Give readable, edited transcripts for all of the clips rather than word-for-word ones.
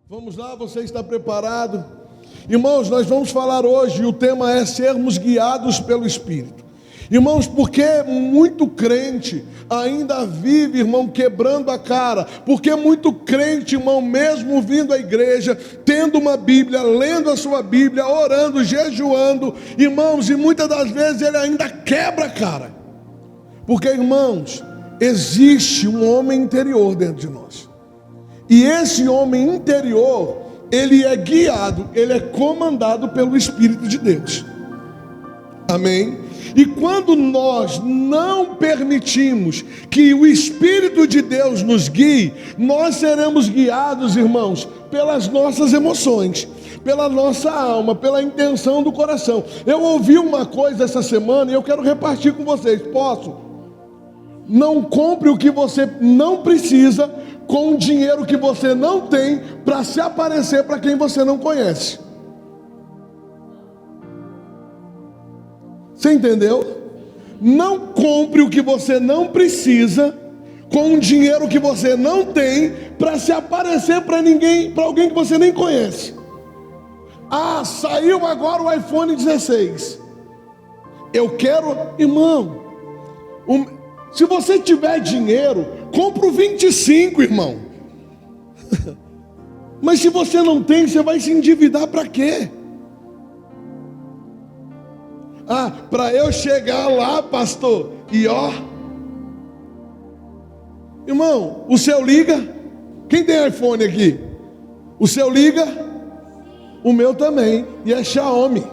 Vamos lá, você está preparado? Irmãos, nós vamos falar hoje, o tema é sermos guiados pelo Espírito. Irmãos, porque muito crente ainda vive, irmão, quebrando a cara. Porque muito crente, irmão, mesmo vindo à igreja, tendo uma Bíblia, lendo a sua Bíblia, orando, jejuando, irmãos, e muitas das vezes ele ainda quebra a cara. Porque, irmãos, existe um homem interior dentro de nós. E esse homem interior, ele é guiado, ele é comandado pelo Espírito de Deus. Amém? E quando nós não permitimos que o Espírito de Deus nos guie, nós seremos guiados, irmãos, pelas nossas emoções, pela nossa alma, pela intenção do coração. Eu ouvi uma coisa essa semana e eu quero repartir com vocês. Posso? Não compre o que você não precisa com o dinheiro que você não tem para se aparecer para quem você não conhece. Você entendeu? Não compre o que você não precisa com o dinheiro que você não tem para se aparecer para ninguém, para alguém que você nem conhece. Ah, saiu agora o iPhone 16. Eu quero, irmão, se você tiver dinheiro, compra o 25, irmão. Mas se você não tem, você vai se endividar para quê? Ah, para eu chegar lá, pastor, e ó, irmão, o seu liga. Quem tem iPhone aqui? O seu liga? O meu também, e é Xiaomi.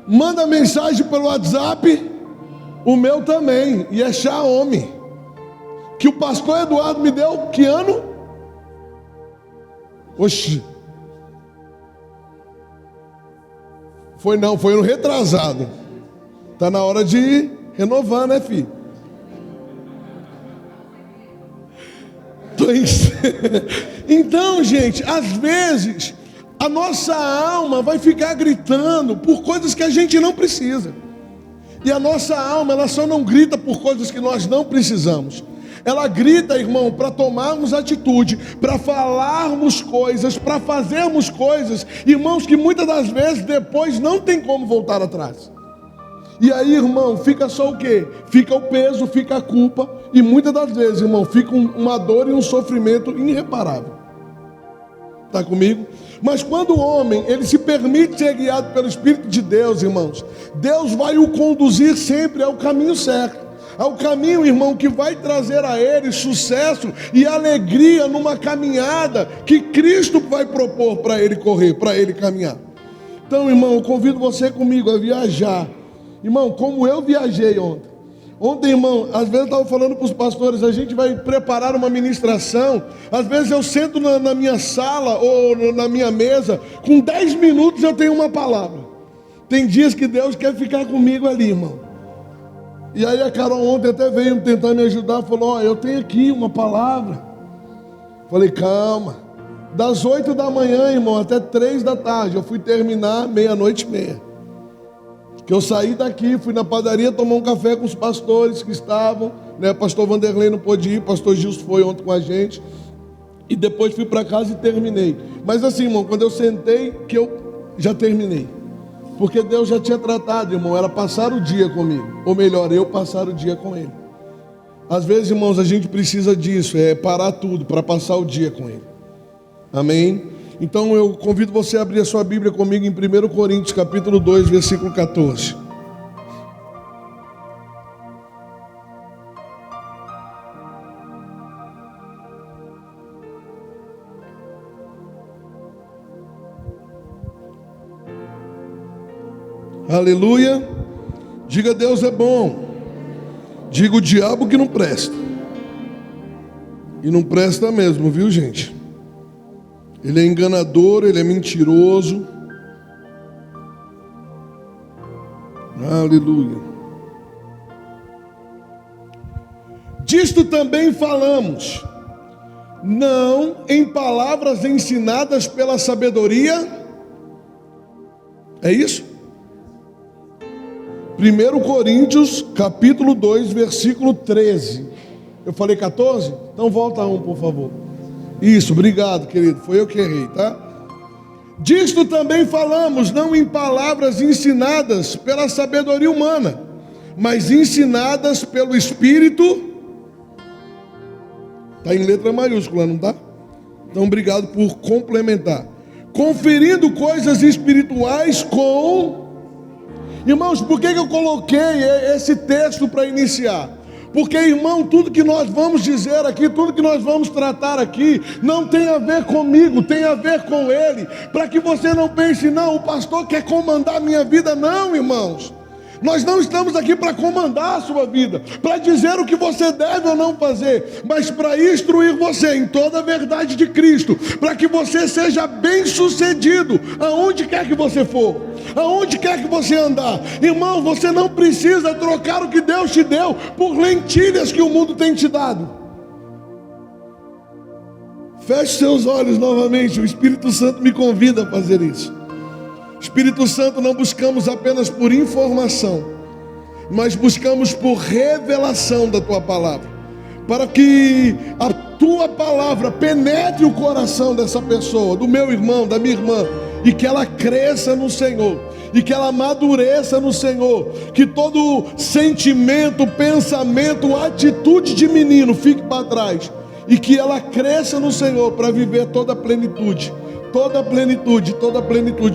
Manda mensagem pelo WhatsApp. O meu também, e é Xiaomi. Que o pastor Eduardo me deu, que ano? Oxi. Foi ano retrasado. Está na hora de renovar, né, filho? Então, gente, às vezes a nossa alma vai ficar gritando por coisas que a gente não precisa. E a nossa alma, ela só não grita por coisas que nós não precisamos. Ela grita, irmão, para tomarmos atitude, para falarmos coisas, para fazermos coisas, irmãos, que muitas das vezes depois não tem como voltar atrás. E aí, irmão, fica só o quê? Fica o peso, fica a culpa, e muitas das vezes, irmão, fica uma dor e um sofrimento irreparável. Está comigo? Mas quando o homem, ele se permite ser guiado pelo Espírito de Deus, irmãos, Deus vai o conduzir sempre ao caminho certo. Ao caminho, irmão, que vai trazer a ele sucesso e alegria numa caminhada que Cristo vai propor para ele correr, para ele caminhar. Então, irmão, eu convido você comigo a viajar. Irmão, como eu viajei ontem. Ontem, irmão, às vezes eu estava falando para os pastores, a gente vai preparar uma ministração. Às vezes eu sento na minha sala ou na minha mesa, com 10 minutos eu tenho uma palavra. Tem dias que Deus quer ficar comigo ali, irmão. E aí a Carol ontem até veio tentar me ajudar, falou, ó, eu tenho aqui uma palavra. Falei, calma. Das 8 da manhã, irmão, até 3 da tarde, eu fui terminar 00:30. Que eu saí daqui, fui na padaria tomar um café com os pastores que estavam, né? Pastor Vanderlei não pôde ir, pastor Gilson foi ontem com a gente. E depois fui para casa e terminei. Mas assim, irmão, quando eu sentei, que eu já terminei. Porque Deus já tinha tratado, irmão, era passar o dia comigo. Ou melhor, eu passar o dia com Ele. Às vezes, irmãos, a gente precisa disso, é parar tudo para passar o dia com Ele. Amém? Então eu convido você a abrir a sua Bíblia comigo em 1 Coríntios capítulo 2, versículo 14. Aleluia. Diga, Deus é bom. Diga, o diabo que não presta. E não presta mesmo, viu, gente? Ele é enganador, ele é mentiroso. Aleluia. Disto também falamos, não em palavras ensinadas pela sabedoria. É isso? 1 Coríntios, capítulo 2, versículo 13. Eu falei 14? Então volta um, por favor. Isso, obrigado, querido. Foi eu que errei, tá? Disto também falamos, não em palavras ensinadas pela sabedoria humana, mas ensinadas pelo Espírito. Está em letra maiúscula, não está? Então, obrigado por complementar. Conferindo coisas espirituais com... Irmãos, por que eu coloquei esse texto para iniciar? Porque, irmão, tudo que nós vamos dizer aqui, tudo que nós vamos tratar aqui, não tem a ver comigo, tem a ver com Ele. Para que você não pense, não, o pastor quer comandar a minha vida. Não, irmãos. Nós não estamos aqui para comandar a sua vida, para dizer o que você deve ou não fazer, mas para instruir você em toda a verdade de Cristo, para que você seja bem sucedido, aonde quer que você for, aonde quer que você andar. Irmão, você não precisa trocar o que Deus te deu por lentilhas que o mundo tem te dado. Feche seus olhos novamente, o Espírito Santo me convida a fazer isso. Espírito Santo, não buscamos apenas por informação, mas buscamos por revelação da Tua palavra, para que a Tua palavra penetre o coração dessa pessoa, do meu irmão, da minha irmã, e que ela cresça no Senhor, e que ela amadureça no Senhor, que todo sentimento, pensamento, atitude de menino fique para trás, e que ela cresça no Senhor para viver toda a plenitude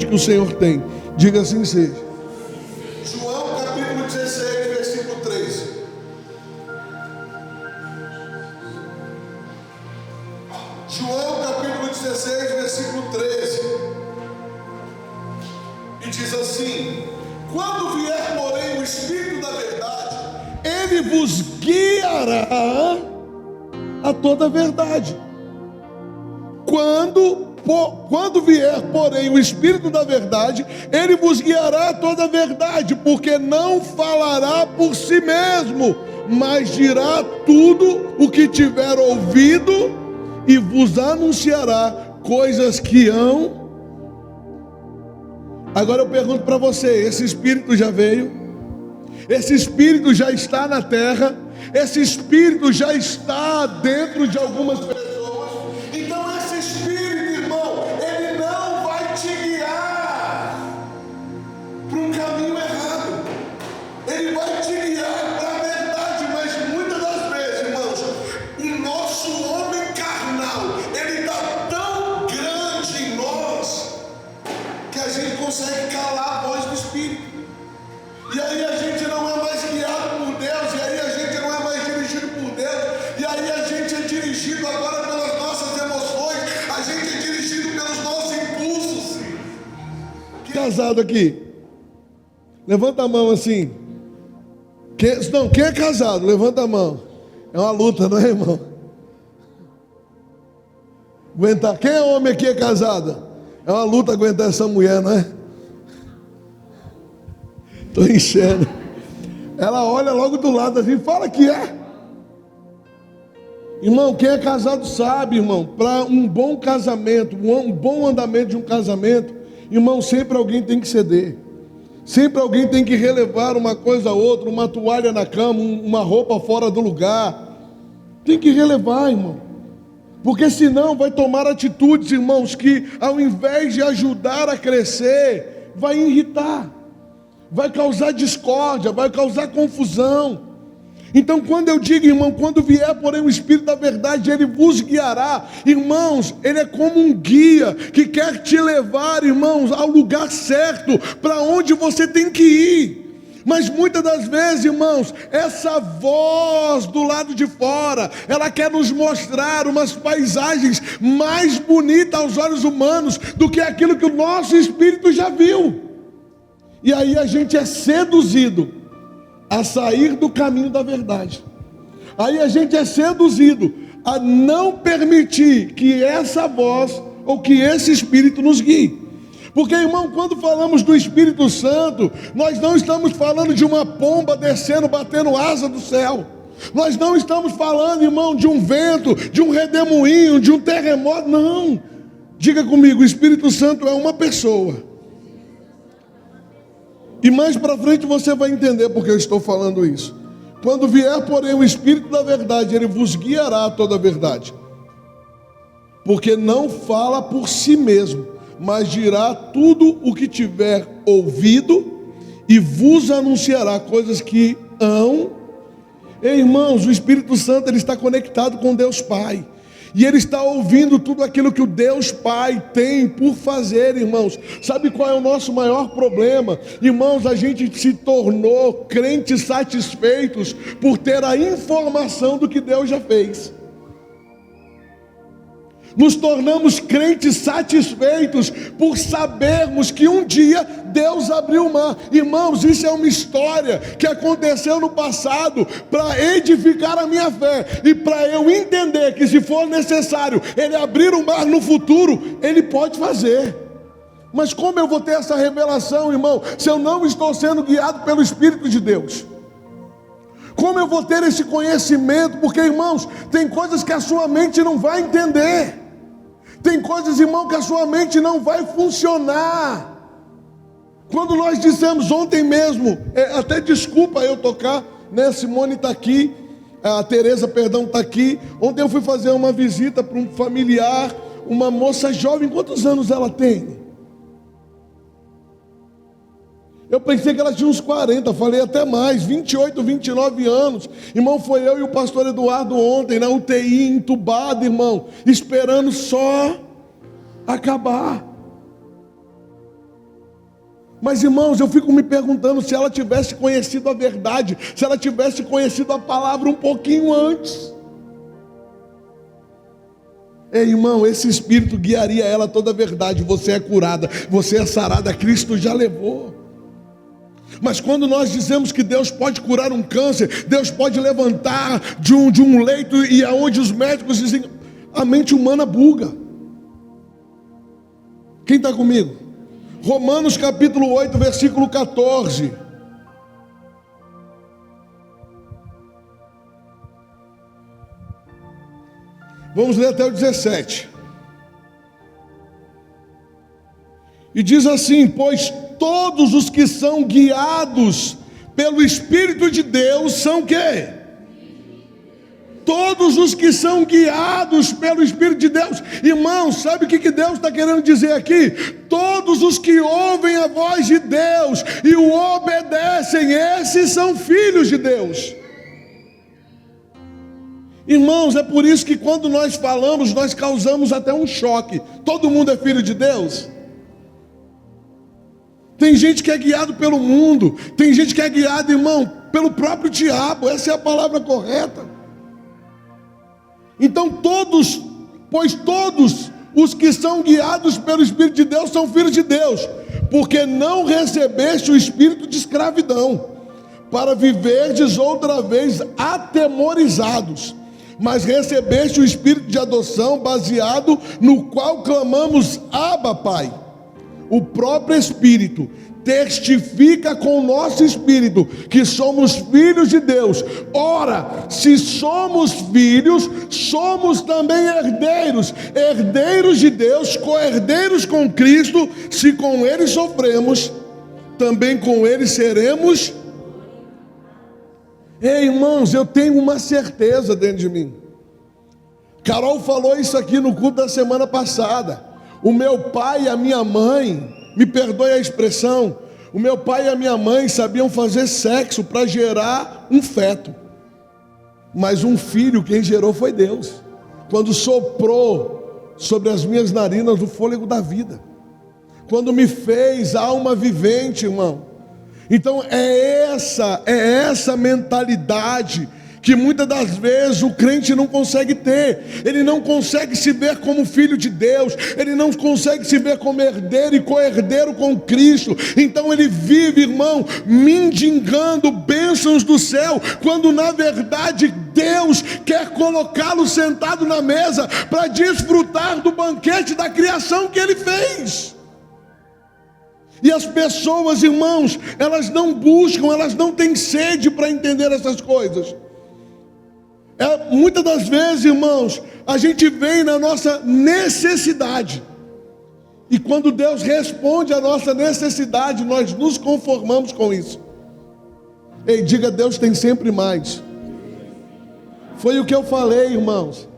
que o Senhor tem. Diga assim seja. João capítulo 16, versículo 13. João capítulo 16, versículo 13. E diz assim: quando vier, porém, o Espírito da verdade, Ele vos guiará a toda a verdade. Quando vier, porém, o Espírito da verdade, Ele vos guiará a toda a verdade, porque não falará por si mesmo, mas dirá tudo o que tiver ouvido e vos anunciará coisas que hão. Agora eu pergunto para você, esse Espírito já veio? Esse Espírito já está na terra? Esse Espírito já está dentro de algumas pessoas? Então esse Espírito, irmão, ele não vai te guiar para um caminho errado. Ele vai te guiar para a verdade, mas muitas das vezes, irmãos, o nosso homem carnal, ele está tão grande em nós, que a gente consegue calar a voz do Espírito. E aí a gente não é mais guiado por Deus, e aí a gente não é mais dirigido por Deus, e aí a gente é dirigido agora pelas nossas emoções, a gente é dirigido pelos nossos impulsos. Casado aqui? Levanta a mão assim. Quem é casado? Levanta a mão. É uma luta, não é, irmão? Aguentar. Quem é homem aqui é casado? É uma luta aguentar essa mulher, não é? Estou enchendo. Ela olha logo do lado assim, fala que é. Irmão, quem é casado sabe, irmão, para um bom casamento, um bom andamento de um casamento, irmão, sempre alguém tem que ceder. Sempre alguém tem que relevar uma coisa a outra, uma toalha na cama, uma roupa fora do lugar. Tem que relevar, irmão. Porque senão vai tomar atitudes, irmãos, que ao invés de ajudar a crescer, vai irritar. Vai causar discórdia, vai causar confusão. Então quando eu digo, irmão, quando vier, porém, o Espírito da verdade, Ele vos guiará. Irmãos, Ele é como um guia que quer te levar, irmãos, ao lugar certo, para onde você tem que ir. Mas muitas das vezes, irmãos, essa voz do lado de fora, ela quer nos mostrar umas paisagens mais bonitas aos olhos humanos do que aquilo que o nosso espírito já viu. E aí a gente é seduzido a sair do caminho da verdade. Aí a gente é seduzido a não permitir que essa voz ou que esse Espírito nos guie. Porque, irmão, quando falamos do Espírito Santo, nós não estamos falando de uma pomba descendo, batendo asa do céu. Nós não estamos falando, irmão, de um vento, de um redemoinho, de um terremoto. Não. Diga comigo, o Espírito Santo é uma pessoa. E mais para frente você vai entender porque eu estou falando isso. Quando vier, porém, o Espírito da verdade, Ele vos guiará a toda a verdade. porque não fala por si mesmo, mas dirá tudo o que tiver ouvido e vos anunciará coisas que hão. Irmãos, o Espírito Santo ele está conectado com Deus Pai. E ele está ouvindo tudo aquilo que o Deus Pai tem por fazer, irmãos. Sabe qual é o nosso maior problema? Irmãos, a gente se tornou crentes satisfeitos por ter a informação do que Deus já fez. Nos tornamos crentes satisfeitos por sabermos que um dia Deus abriu o mar. Irmãos, isso é uma história que aconteceu no passado para edificar a minha fé e para eu entender que se for necessário Ele abrir o mar no futuro, Ele pode fazer. Mas como eu vou ter essa revelação, irmão, se eu não estou sendo guiado pelo Espírito de Deus? Como eu vou ter esse conhecimento? Porque, irmãos, tem coisas que a sua mente não vai entender. Tem coisas, irmão, que a sua mente não vai funcionar. Quando nós dissemos ontem mesmo, até desculpa eu tocar, né? Simone está aqui, a Tereza, perdão, está aqui. Ontem eu fui fazer uma visita para um familiar, uma moça jovem. Quantos anos ela tem? Eu pensei que ela tinha uns 40, falei até mais, 28, 29 anos. Irmão, foi eu e o pastor Eduardo ontem na UTI, entubado, irmão, esperando só acabar. Mas, irmãos, eu fico me perguntando se ela tivesse conhecido a verdade, se ela tivesse conhecido a palavra um pouquinho antes. Ei, irmão, esse Espírito guiaria ela a toda a verdade. Você é curada, você é sarada, Cristo já levou. Mas quando nós dizemos que Deus pode curar um câncer, Deus pode levantar de um leito, e aonde os médicos dizem, a mente humana buga. Quem está comigo? Romanos capítulo 8, versículo 14. Vamos ler até o 17. E diz assim: pois todos os que são guiados pelo Espírito de Deus são o quê? Todos os que são guiados pelo Espírito de Deus. Irmãos, sabe o que Deus está querendo dizer aqui? Todos os que ouvem a voz de Deus e o obedecem, esses são filhos de Deus. Irmãos, é por isso que quando nós falamos, nós causamos até um choque. Todo mundo é filho de Deus? Tem gente que é guiado pelo mundo, tem gente que é guiado, irmão, pelo próprio diabo. Essa é a palavra correta. Então pois todos os que são guiados pelo Espírito de Deus são filhos de Deus, porque não recebeste o espírito de escravidão, para viverdes outra vez atemorizados, mas recebeste o espírito de adoção, baseado no qual clamamos, Abba, Pai. O próprio Espírito testifica com o nosso espírito que somos filhos de Deus. Ora, se somos filhos, somos também herdeiros, herdeiros de Deus, co-herdeiros com Cristo. Se com Ele sofremos, também com Ele seremos. Ei, irmãos, eu tenho uma certeza dentro de mim. Carol falou isso aqui no culto da semana passada. O meu pai e a minha mãe, me perdoe a expressão, o meu pai e a minha mãe sabiam fazer sexo para gerar um feto. Mas um filho quem gerou foi Deus. Quando soprou sobre as minhas narinas o fôlego da vida. Quando me fez alma vivente, irmão. Então é essa mentalidade que muitas das vezes o crente não consegue ter. Ele não consegue se ver como filho de Deus, ele não consegue se ver como herdeiro e co-herdeiro com Cristo. Então ele vive, irmão, mendigando bênçãos do céu, quando na verdade Deus quer colocá-lo sentado na mesa para desfrutar do banquete da criação que Ele fez. E as pessoas, irmãos, elas não buscam, elas não têm sede para entender essas coisas. Muitas das vezes, irmãos, a gente vem na nossa necessidade, e quando Deus responde à nossa necessidade, nós nos conformamos com isso. Ei, diga: Deus tem sempre mais. Foi o que eu falei, irmãos.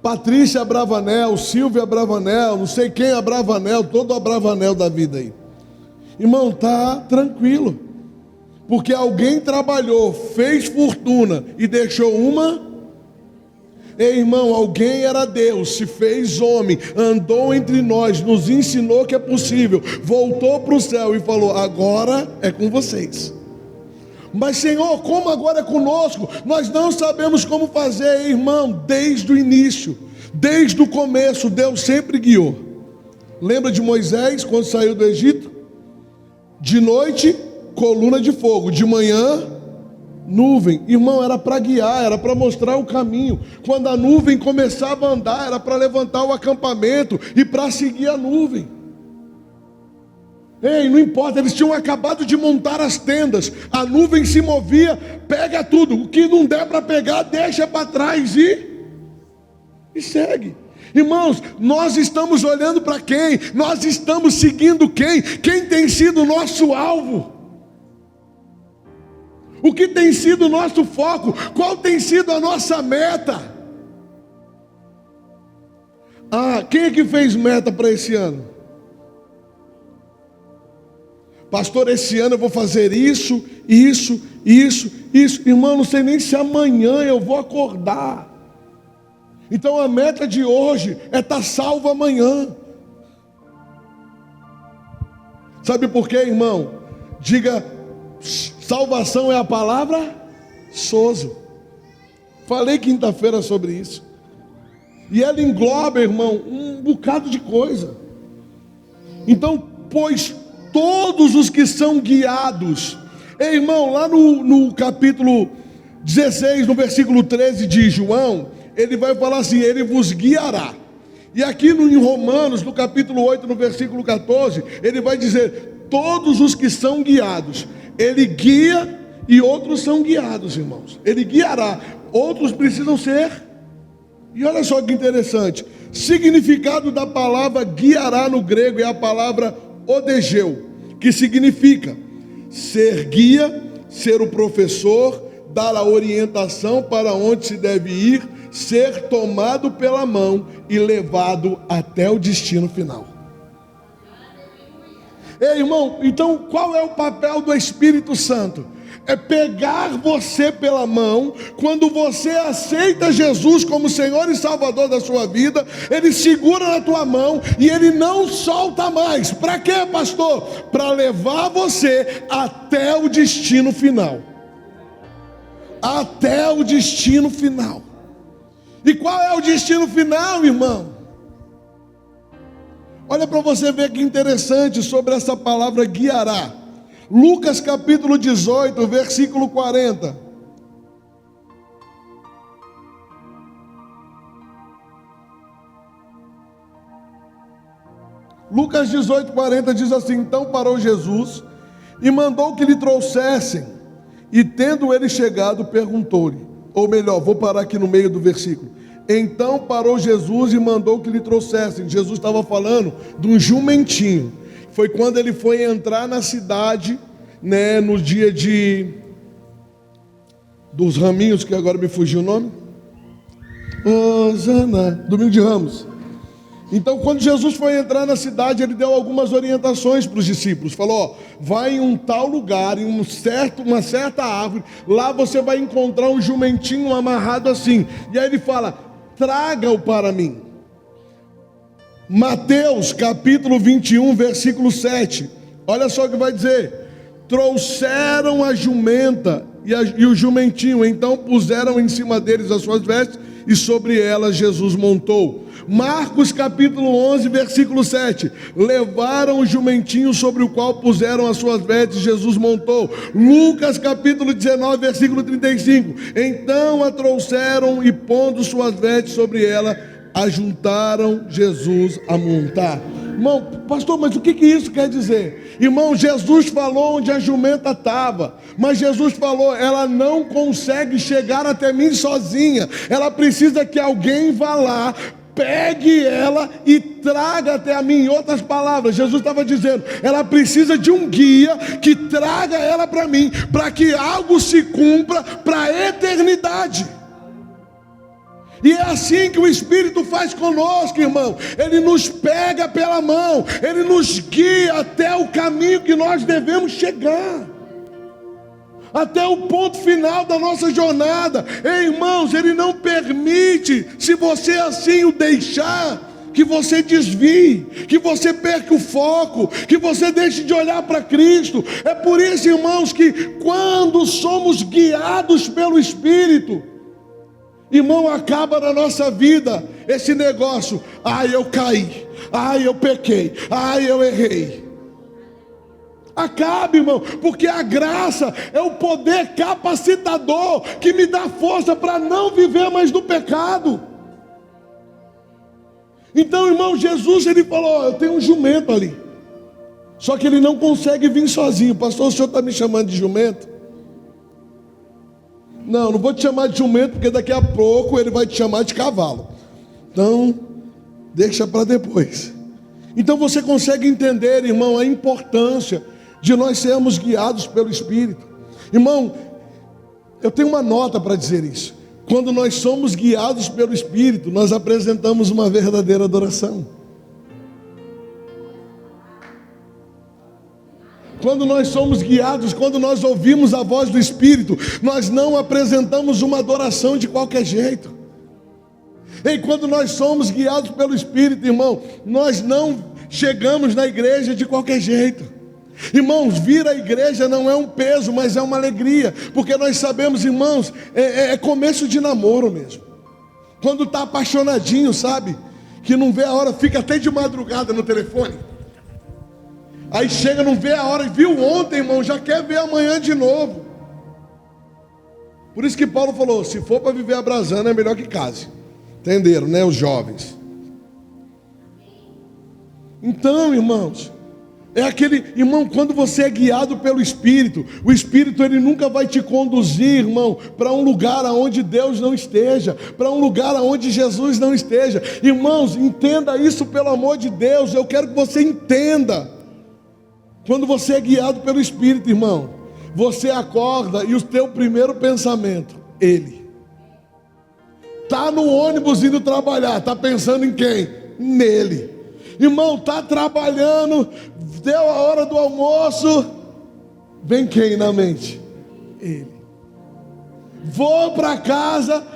Patrícia Abravanel, Silvia Abravanel, não sei quem Abravanel, todo Abravanel da vida aí. Irmão, tá tranquilo. Porque alguém trabalhou, fez fortuna e deixou uma. Ei, irmão, alguém era Deus, se fez homem, andou entre nós, nos ensinou que é possível, voltou para o céu e falou: agora é com vocês. Mas Senhor, como agora é conosco? Nós não sabemos como fazer, irmão. Desde o início, desde o começo, Deus sempre guiou. Lembra de Moisés quando saiu do Egito? De noite, coluna de fogo, de manhã, nuvem. Irmão, era para guiar, era para mostrar o caminho. Quando a nuvem começava a andar, era para levantar o acampamento e para seguir a nuvem. Ei, não importa, eles tinham acabado de montar as tendas, a nuvem se movia, pega tudo, o que não der para pegar, deixa para trás e segue. Irmãos, nós estamos olhando para quem? Nós estamos seguindo quem? Quem tem sido o nosso alvo? O que tem sido o nosso foco? Qual tem sido a nossa meta? Quem é que fez meta para esse ano? Pastor, esse ano eu vou fazer isso. Irmão, não sei nem se amanhã eu vou acordar. Então a meta de hoje é estar salvo amanhã. Sabe por quê, irmão? Diga: salvação é a palavra sozo. Falei quinta-feira sobre isso. E ela engloba, irmão, um bocado de coisa. Então, pois todos os que são guiados. Ei, irmão, lá no capítulo 16, no versículo 13 de João, ele vai falar assim: ele vos guiará. E aqui em Romanos, no capítulo 8, no versículo 14, ele vai dizer: todos os que são guiados. Ele guia e outros são guiados, irmãos. Ele guiará, outros precisam ser. E olha só que interessante, significado da palavra guiará no grego é a palavra odegeu, que significa ser guia, ser o professor, dar a orientação para onde se deve ir, ser tomado pela mão e levado até o destino final. Ei, irmão, então qual é o papel do Espírito Santo? É pegar você pela mão. Quando você aceita Jesus como Senhor e Salvador da sua vida, Ele segura na tua mão e Ele não solta mais. Para quê, pastor? Para levar você até o destino final. Até o destino final. E qual é o destino final, irmão? Olha para você ver que interessante sobre essa palavra guiará. Lucas capítulo 18, versículo 40. Lucas 18, 40 diz assim: então parou Jesus e mandou que lhe trouxessem. E tendo ele chegado, perguntou-lhe, ou melhor, vou parar aqui no meio do versículo. Então parou Jesus e mandou que lhe trouxessem. Jesus estava falando de um jumentinho. Foi quando ele foi entrar na cidade, né, no dia dos raminhos, que agora me fugiu o nome. Osana, domingo de Ramos. Então, quando Jesus foi entrar na cidade, ele deu algumas orientações para os discípulos. Falou: vai em um tal lugar, em uma certa árvore, lá você vai encontrar um jumentinho amarrado assim. E aí ele fala: traga-o para mim. Mateus capítulo 21, versículo 7. Olha só o que vai dizer: trouxeram a jumenta e o jumentinho, então puseram em cima deles as suas vestes e sobre elas Jesus montou. Marcos capítulo 11, versículo 7. Levaram o jumentinho sobre o qual puseram as suas vestes, Jesus montou. Lucas capítulo 19, versículo 35. Então a trouxeram e pondo suas vestes sobre ela, ajuntaram Jesus a montar. Irmão, pastor, mas o que isso quer dizer? Irmão, Jesus falou onde a jumenta estava, mas Jesus falou: ela não consegue chegar até mim sozinha, ela precisa que alguém vá lá, pegue ela e traga até a mim. Em outras palavras, Jesus estava dizendo: ela precisa de um guia que traga ela para mim, para que algo se cumpra para a eternidade. E é assim que o Espírito faz conosco, irmão. Ele nos pega pela mão, ele nos guia até o caminho que nós devemos chegar, até o ponto final da nossa jornada. Ei, irmãos, ele não permite, se você assim o deixar, que você desvie, que você perca o foco, que você deixe de olhar para Cristo. É por isso, irmãos, que quando somos guiados pelo Espírito, irmão, acaba na nossa vida esse negócio: ai, eu caí, ai, eu pequei, ai, eu errei. Acabe, irmão, porque a graça é o poder capacitador que me dá força para não viver mais do pecado. Então, irmão, Jesus, ele falou: eu tenho um jumento ali, só que ele não consegue vir sozinho. Pastor, o senhor está me chamando de jumento? Não vou te chamar de jumento, porque daqui a pouco ele vai te chamar de cavalo. Então, deixa para depois. Então você consegue entender, irmão, a importância de nós sermos guiados pelo Espírito. Irmão, eu tenho uma nota para dizer isso. Quando nós somos guiados pelo Espírito, nós apresentamos uma verdadeira adoração. Quando nós somos guiados, quando nós ouvimos a voz do Espírito, nós não apresentamos uma adoração de qualquer jeito. E quando nós somos guiados pelo Espírito, irmão, nós não chegamos na igreja de qualquer jeito. Irmãos, vir à igreja não é um peso, mas é uma alegria, porque nós sabemos, irmãos, é começo de namoro mesmo. Quando está apaixonadinho, sabe, que não vê a hora, fica até de madrugada no telefone. Aí chega, não vê a hora, viu ontem, irmão, já quer ver amanhã de novo. Por isso que Paulo falou: se for para viver abrasando, é melhor que case. Entenderam, né, os jovens? Então, irmãos, é aquele, irmão, quando você é guiado pelo Espírito, o Espírito, ele nunca vai te conduzir, irmão, para um lugar aonde Deus não esteja, para um lugar aonde Jesus não esteja. Irmãos, entenda isso, pelo amor de Deus. Eu quero que você entenda. Quando você é guiado pelo Espírito, irmão, você acorda e o teu primeiro pensamento, Ele. Está no ônibus indo trabalhar, está pensando em quem? Nele. Irmão, está trabalhando, deu a hora do almoço, vem quem na mente? Ele. Vou para casa,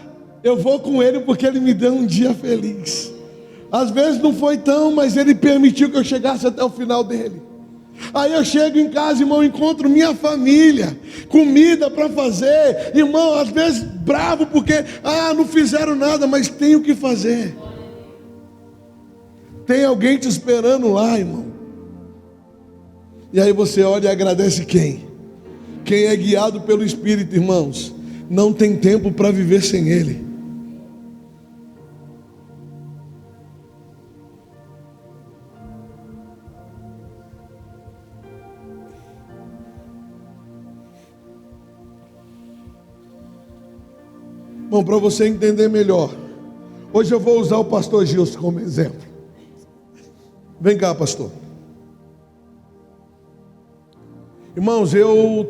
eu vou com Ele porque Ele me deu um dia feliz. Às vezes não foi tão, mas Ele permitiu que eu chegasse até o final dele. Aí eu chego em casa, irmão, encontro minha família, comida para fazer, irmão, às vezes bravo porque, não fizeram nada, mas tem o que fazer. Tem alguém te esperando lá, irmão. E aí você olha e agradece quem? Quem é guiado pelo Espírito, irmãos, não tem tempo para viver sem Ele. Bom, para você entender melhor, hoje eu vou usar o pastor Gilson como exemplo. Vem cá, pastor. Irmãos,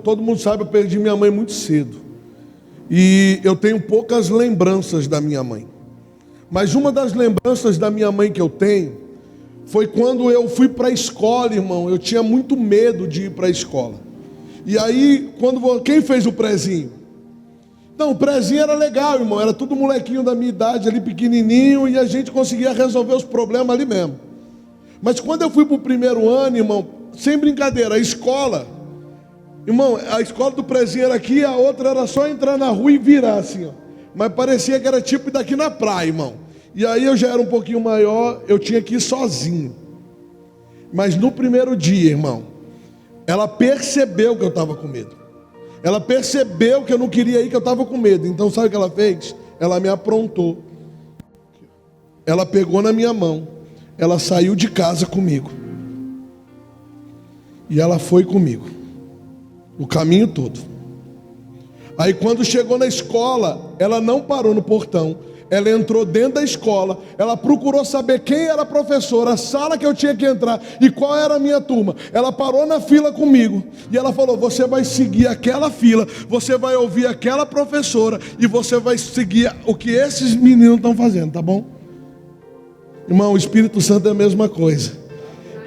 todo mundo sabe, eu perdi minha mãe muito cedo. E eu tenho poucas lembranças da minha mãe. Mas uma das lembranças da minha mãe que eu tenho foi quando eu fui para a escola, irmão. Eu tinha muito medo de ir para a escola. E aí, quem fez o prezinho? Então, o prezinho era legal, irmão. Era tudo molequinho da minha idade ali, pequenininho. E a gente conseguia resolver os problemas ali mesmo. Mas quando eu fui para o primeiro ano, irmão, sem brincadeira, a escola... Irmão, a escola do prezinho era aqui, a outra era só entrar na rua e virar assim, ó. Mas parecia que era tipo daqui na praia, irmão. E aí eu já era um pouquinho maior, eu tinha que ir sozinho. Mas no primeiro dia, irmão, ela percebeu que eu estava com medo. Ela percebeu que eu não queria ir, que eu estava com medo. Então sabe o que ela fez? Ela me aprontou. Ela pegou na minha mão. Ela saiu de casa comigo. E ela foi comigo o caminho todo. Aí quando chegou na escola, ela não parou no portão. Ela entrou dentro da escola, ela procurou saber quem era a professora, a sala que eu tinha que entrar e qual era a minha turma. Ela parou na fila comigo e ela falou: você vai seguir aquela fila, você vai ouvir aquela professora e você vai seguir o que esses meninos estão fazendo, tá bom? Irmão, o Espírito Santo é a mesma coisa.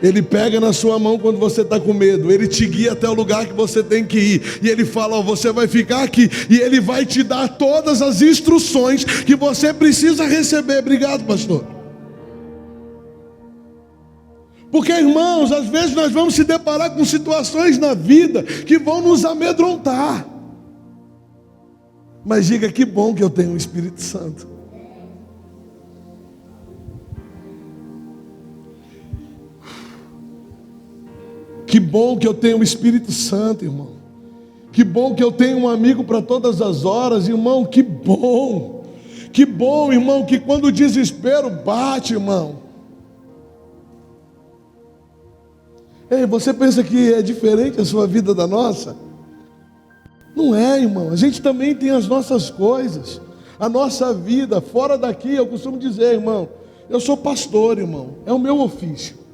Ele pega na sua mão quando você está com medo. Ele te guia até o lugar que você tem que ir. E ele fala: você vai ficar aqui. E ele vai te dar todas as instruções que você precisa receber. Obrigado, pastor. Porque, irmãos, às vezes nós vamos se deparar com situações na vida que vão nos amedrontar. Mas diga: que bom que eu tenho o Espírito Santo. Que bom que eu tenho o Espírito Santo, irmão. Que bom que eu tenho um amigo para todas as horas, irmão. Que bom. Que bom, irmão, que quando o desespero bate, irmão. Ei, você pensa que é diferente a sua vida da nossa? Não é, irmão. A gente também tem as nossas coisas. A nossa vida, fora daqui, eu costumo dizer, irmão, eu sou pastor, irmão. É o meu ofício.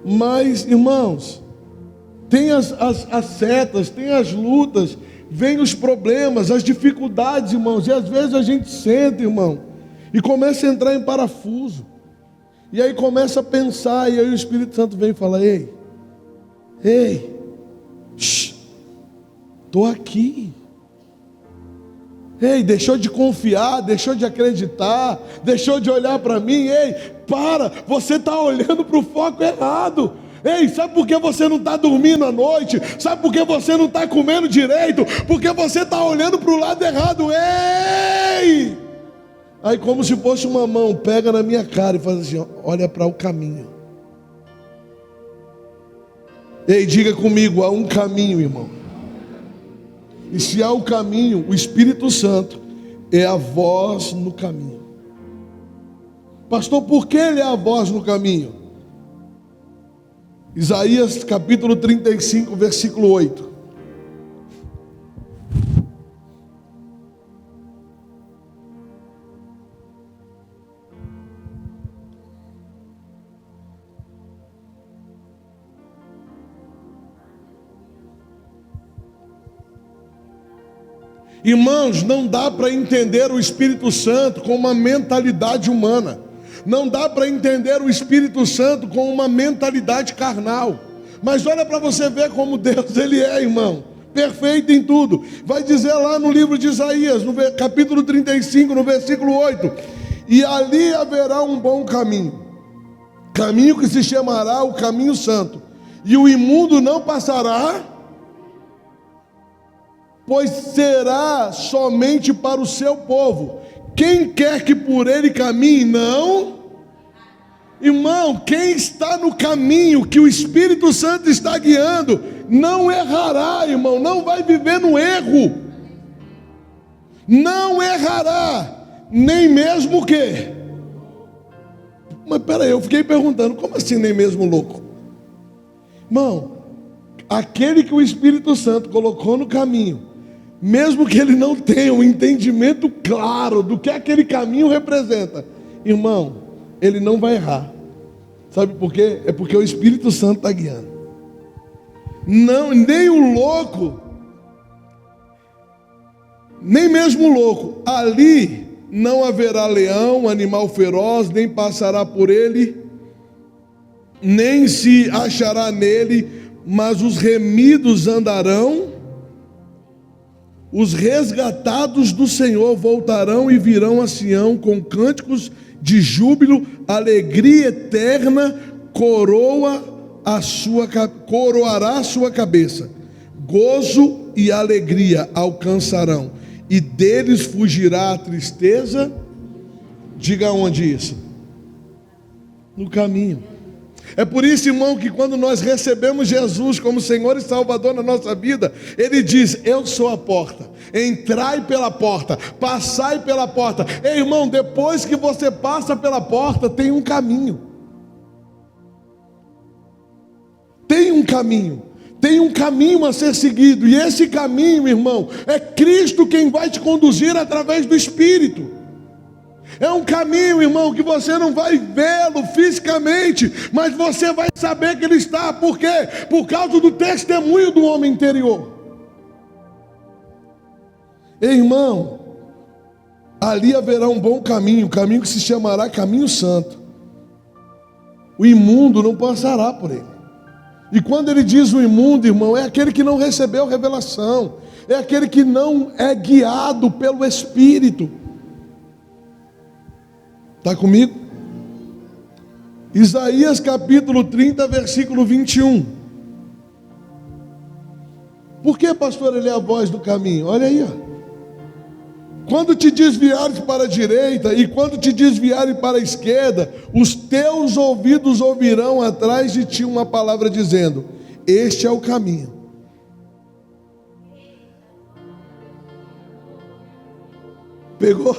Mas, irmãos, tem as setas, tem as lutas, vem os problemas, as dificuldades, irmãos. E às vezes a gente senta, irmão, e começa a entrar em parafuso. E aí começa a pensar, e aí o Espírito Santo vem e fala: ei, estou aqui. Ei, deixou de confiar, deixou de acreditar, deixou de olhar para mim. Ei, para, você está olhando para o foco errado. Ei, sabe por que você não está dormindo à noite? Sabe por que você não está comendo direito? Porque você está olhando para o lado errado. Ei! Aí, como se fosse uma mão, pega na minha cara e faz assim: olha para o caminho. Ei, diga comigo: há um caminho, irmão. E se há o caminho, o Espírito Santo é a voz no caminho. Pastor, por que ele é a voz no caminho? Isaías capítulo 35, versículo 8. Irmãos, não dá para entender o Espírito Santo com uma mentalidade humana. Não dá para entender o Espírito Santo com uma mentalidade carnal. Mas olha para você ver como Deus ele é, irmão. Perfeito em tudo. Vai dizer lá no livro de Isaías, no capítulo 35, no versículo 8: e ali haverá um bom caminho, caminho que se chamará o caminho santo, e o imundo não passará, pois será somente para o seu povo. Quem quer que por ele caminhe, não. Irmão, quem está no caminho que o Espírito Santo está guiando, não errará, irmão, não vai viver no erro. Não errará, nem mesmo o quê? Mas peraí, eu fiquei perguntando, como assim nem mesmo louco? Irmão, aquele que o Espírito Santo colocou no caminho, mesmo que ele não tenha um entendimento claro do que aquele caminho representa, irmão, ele não vai errar. Sabe por quê? É porque o Espírito Santo está guiando. Não, nem o louco, nem mesmo o louco, ali não haverá leão, animal feroz, nem passará por ele, nem se achará nele, mas os remidos andarão. Os resgatados do Senhor voltarão e virão a Sião com cânticos de júbilo, alegria eterna coroará a sua cabeça. Gozo e alegria alcançarão, e deles fugirá a tristeza. Diga onde isso? No caminho. É por isso, irmão, que quando nós recebemos Jesus como Senhor e Salvador na nossa vida, Ele diz: eu sou a porta, entrai pela porta, passai pela porta. Ei, irmão, depois que você passa pela porta, tem um caminho. Tem um caminho. Tem um caminho a ser seguido, e esse caminho, irmão, é Cristo quem vai te conduzir através do Espírito. É um caminho, irmão, que você não vai vê-lo fisicamente, mas você vai saber que ele está. Por quê? Por causa do testemunho do homem interior. Irmão, ali haverá um bom caminho, caminho que se chamará caminho santo. O imundo não passará por ele. E quando ele diz o imundo, irmão, é aquele que não recebeu revelação, é aquele que não é guiado pelo Espírito. Está comigo? Isaías capítulo 30, versículo 21. Por que, pastor, ele é a voz do caminho? Olha aí, ó. Quando te desviares para a direita e quando te desviares para a esquerda, os teus ouvidos ouvirão atrás de ti uma palavra dizendo: este é o caminho. Pegou?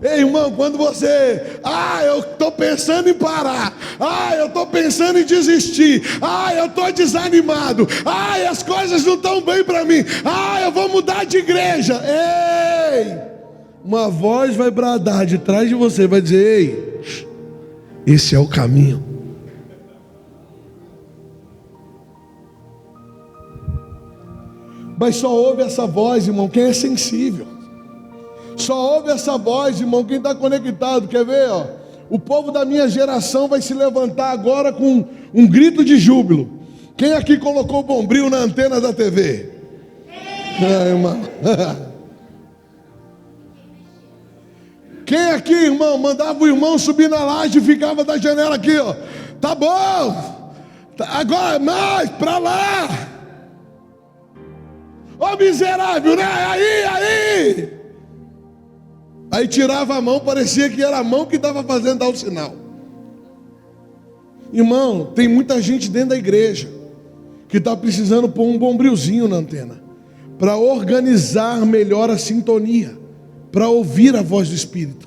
Ei, irmão, quando você, eu estou pensando em parar, eu estou pensando em desistir, eu estou desanimado, as coisas não estão bem para mim, eu vou mudar de igreja. Ei, uma voz vai bradar de trás de você, vai dizer: ei, esse é o caminho. Mas só ouve essa voz, irmão, quem é sensível. Só ouve essa voz, irmão, quem está conectado. Quer ver, ó? O povo da minha geração vai se levantar agora com um grito de júbilo. Quem aqui colocou o bombril na antena da TV? Irmão. Quem aqui, irmão, mandava o irmão subir na laje e ficava da janela aqui, ó. Tá bom, agora mais, pra lá. Ô miserável, né? Aí. Aí tirava a mão, parecia que era a mão que estava fazendo dar o sinal. Irmão, tem muita gente dentro da igreja que está precisando pôr um bombrilzinho na antena para organizar melhor a sintonia, para ouvir a voz do Espírito.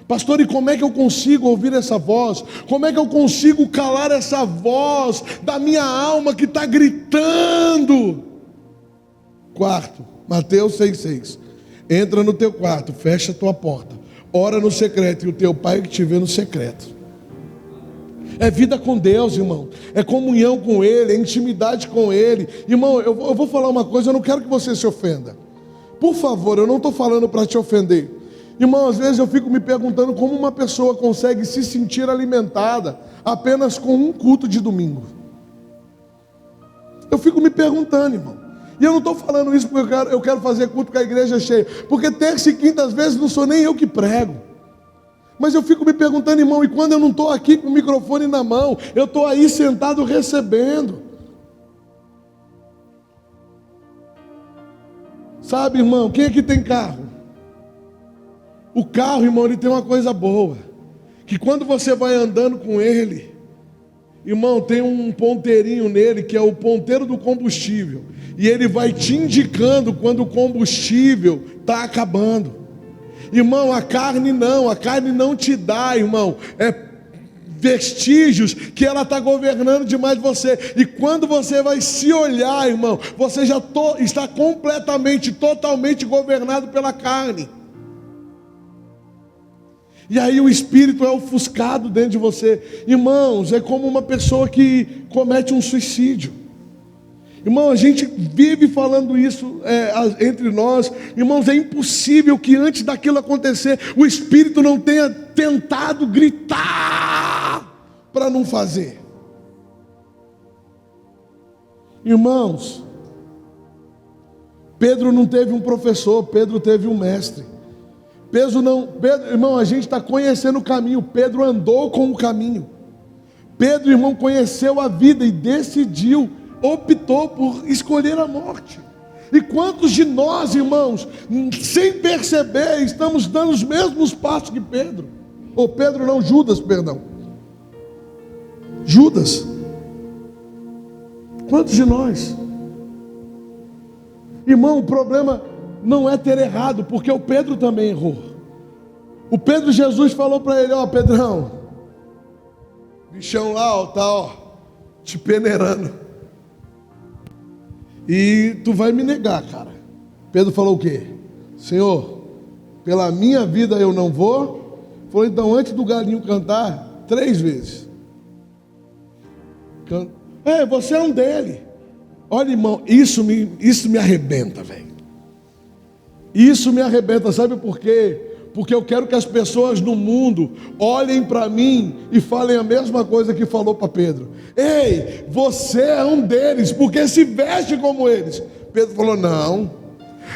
Pastor, e como é que eu consigo ouvir essa voz? Como é que eu consigo calar essa voz da minha alma que está gritando? Quarto, Mateus 6,6. Entra no teu quarto, fecha a tua porta, ora no secreto, e o teu pai que te vê no secreto. É vida com Deus, irmão. É comunhão com Ele, é intimidade com Ele. Irmão, eu vou falar uma coisa, eu não quero que você se ofenda. Por favor, eu não estou falando para te ofender. Irmão, às vezes eu fico me perguntando como uma pessoa consegue se sentir alimentada apenas com um culto de domingo. Eu fico me perguntando, irmão. E eu não estou falando isso porque eu quero fazer culto com a igreja cheia. Porque terça e quinta, às vezes, não sou nem eu que prego. Mas eu fico me perguntando, irmão, e quando eu não estou aqui com o microfone na mão, eu estou aí sentado recebendo. Sabe, irmão, quem aqui tem carro? O carro, irmão, ele tem uma coisa boa. Que quando você vai andando com ele, irmão, tem um ponteirinho nele, que é o ponteiro do combustível. E ele vai te indicando quando o combustível está acabando. Irmão, a carne não te dá, irmão, vestígios que ela está governando demais você. E quando você vai se olhar, irmão, você já está totalmente governado pela carne. E aí o Espírito é ofuscado dentro de você. Irmãos, é como uma pessoa que comete um suicídio. Irmão, a gente vive falando isso entre nós. Irmãos, é impossível que antes daquilo acontecer, o Espírito não tenha tentado gritar para não fazer. Irmãos, Pedro não teve um professor, Pedro teve um mestre. Irmão, a gente está conhecendo o caminho. Pedro andou com o caminho. Pedro, irmão, conheceu a vida e optou por escolher a morte. E quantos de nós, irmãos, sem perceber, estamos dando os mesmos passos que Pedro? Judas, perdão. Judas. Quantos de nós? Irmão, o problema não é ter errado, porque o Pedro também errou. O Pedro, Jesus falou para ele: ó, Pedrão, bichão lá, ó, tá, ó, te peneirando. e tu vai me negar, cara. Pedro falou o quê? Senhor, pela minha vida eu não vou. Falou, então antes do galinho cantar, 3 vezes. Você é um dele. Olha, irmão, isso me arrebenta, velho. Isso me arrebenta, sabe por quê? Porque eu quero que as pessoas no mundo olhem para mim e falem a mesma coisa que falou para Pedro. Ei, você é um deles, porque se veste como eles. Pedro falou, não.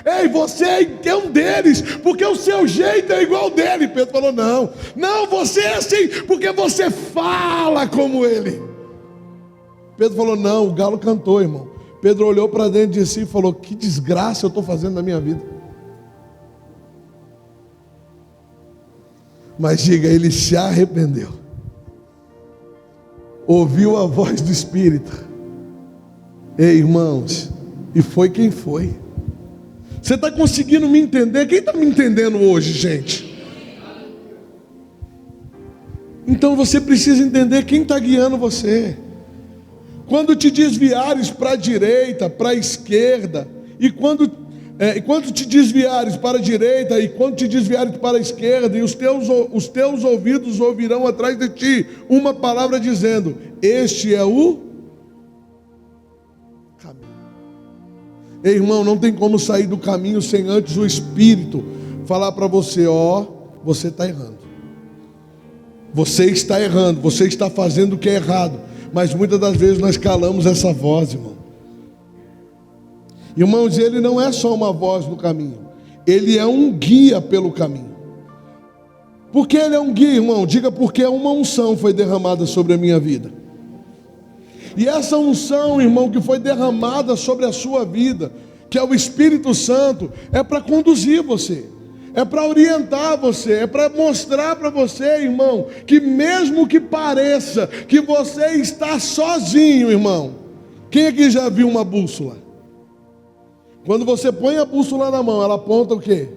Ei, você é um deles, porque o seu jeito é igual dele. Pedro falou, não. Não, você é assim, porque você fala como ele. Pedro falou, não, o galo cantou, irmão. Pedro olhou para dentro de si e falou, que desgraça eu estou fazendo na minha vida. Mas diga, ele se arrependeu. Ouviu a voz do Espírito. Ei, irmãos, e foi quem foi. Você está conseguindo me entender? Quem está me entendendo hoje, gente? Então você precisa entender quem está guiando você. Quando te desviares para a direita, para a esquerda, e quando te desviares para a direita, e quando te desviares para a esquerda, e os teus ouvidos ouvirão atrás de ti uma palavra dizendo, este é o caminho. Ei, irmão, não tem como sair do caminho sem antes o Espírito falar para você, você está errando. Você está errando, você está fazendo o que é errado. Mas muitas das vezes nós calamos essa voz, irmão. Irmãos, ele não é só uma voz no caminho, ele é um guia pelo caminho. Por que ele é um guia, irmão? Diga, porque uma unção foi derramada sobre a minha vida. E essa unção, irmão, que foi derramada sobre a sua vida, que é o Espírito Santo, é para conduzir você, é para orientar você, é para mostrar para você, irmão, que mesmo que pareça que você está sozinho, irmão. Quem aqui já viu uma bússola? Quando você põe a bússola na mão, ela aponta o quê?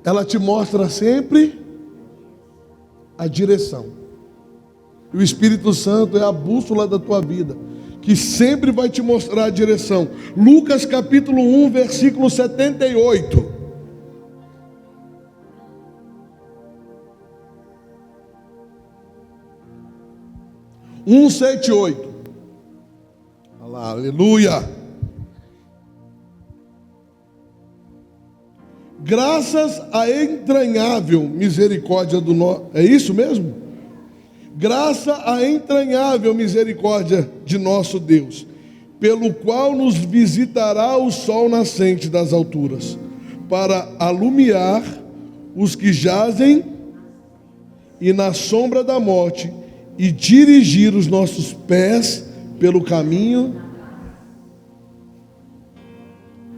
Ela te mostra sempre a direção. E o Espírito Santo é a bússola da tua vida, que sempre vai te mostrar a direção. Lucas capítulo 1, versículo 78. Olha lá, aleluia. Graças à entranhável misericórdia do nosso... É isso mesmo? Graça à entranhável misericórdia de nosso Deus, pelo qual nos visitará o sol nascente das alturas, para alumiar os que jazem e na sombra da morte, e dirigir os nossos pés pelo caminho.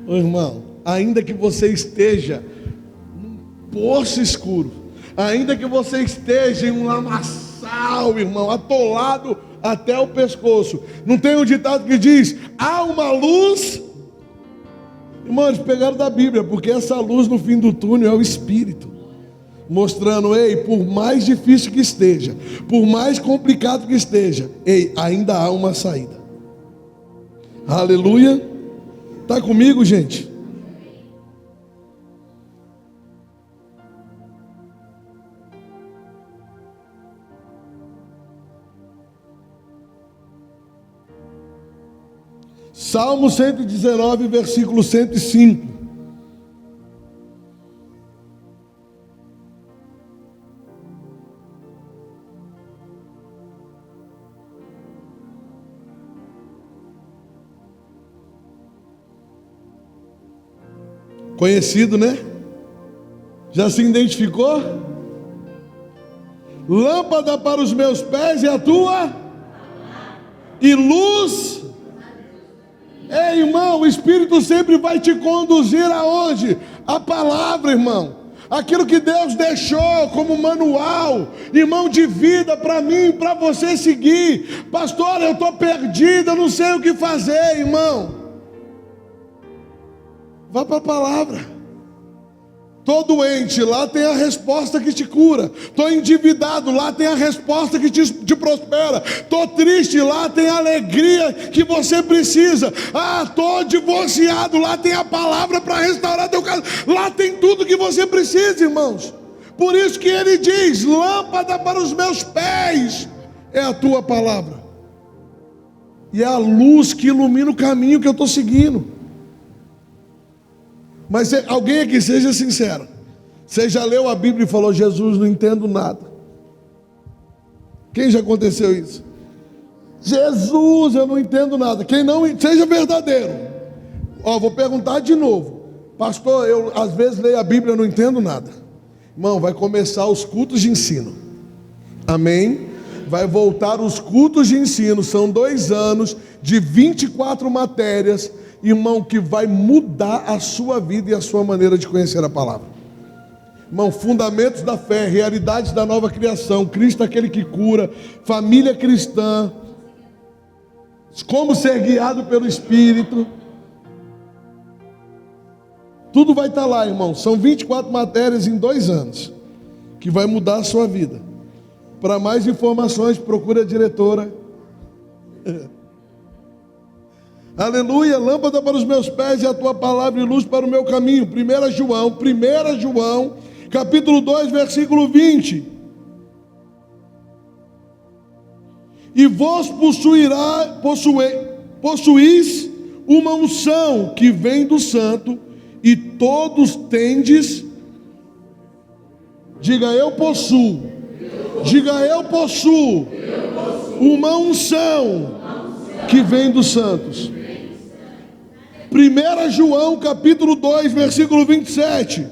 Ô irmão, ainda que você esteja num poço escuro, ainda que você esteja em um lamaçal, irmão, atolado até o pescoço, não tem um ditado que diz, há uma luz? Irmão, eles pegaram da Bíblia, porque essa luz no fim do túnel é o Espírito, mostrando, ei, por mais difícil que esteja, por mais complicado que esteja, ei, ainda há uma saída. Aleluia. Está comigo, gente? Salmo 119, versículo 105. Conhecido, né? Já se identificou? Lâmpada para os meus pés e a tua? E luz? Ei, irmão, o Espírito sempre vai te conduzir aonde? A palavra, irmão. Aquilo que Deus deixou como manual, irmão, de vida para mim, para você seguir. Pastor, eu estou perdido, eu não sei o que fazer, irmão. Vá para a palavra. Estou doente, lá tem a resposta que te cura. Estou endividado, lá tem a resposta que te prospera. Estou triste, lá tem a alegria que você precisa. Estou divorciado, lá tem a palavra para restaurar teu caso. Lá tem tudo que você precisa, irmãos. Por isso que ele diz: lâmpada para os meus pés é a tua palavra, e é a luz que ilumina o caminho que eu estou seguindo. Mas alguém aqui, seja sincero, você já leu a Bíblia e falou: Jesus, não entendo nada? Quem já aconteceu isso? Jesus, eu não entendo nada. Quem não, seja verdadeiro. Vou perguntar de novo: pastor, eu às vezes leio a Bíblia e não entendo nada. Irmão, vai começar os cultos de ensino. Amém? Vai voltar os cultos de ensino. São 2 anos de 24 matérias, irmão, que vai mudar a sua vida e a sua maneira de conhecer a palavra. Irmão, fundamentos da fé, realidades da nova criação, Cristo aquele que cura, família cristã, como ser guiado pelo Espírito. Tudo vai estar lá, irmão. São 24 matérias em 2 anos, que vai mudar a sua vida. Para mais informações, procure a diretora. Aleluia. Lâmpada para os meus pés é a tua palavra e luz para o meu caminho. 1 João, capítulo 2, versículo 20. E vós possuís uma unção que vem do santo, e todos tendes. Diga: eu possuo. Diga: eu possuo uma unção que vem dos santos. 1 João capítulo 2, versículo 27.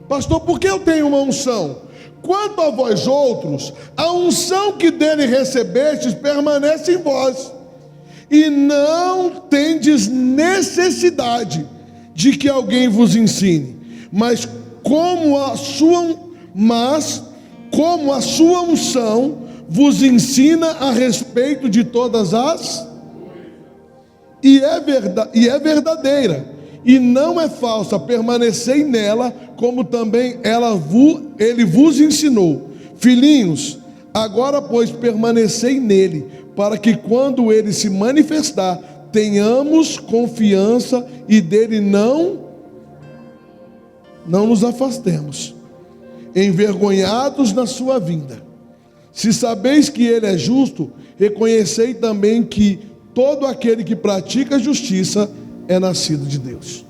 Pastor, por que eu tenho uma unção? Quanto a vós outros, a unção que dele recebestes permanece em vós, e não tendes necessidade de que alguém vos ensine, mas como a sua unção vos ensina a respeito de todas as, e é verdadeira, e não é falsa, permanecei nela, como também ele vos ensinou. Filhinhos, agora pois permanecei nele, para que quando ele se manifestar, tenhamos confiança e dele não nos afastemos, envergonhados na sua vinda. Se sabeis que ele é justo, reconhecei também que todo aquele que pratica a justiça é nascido de Deus.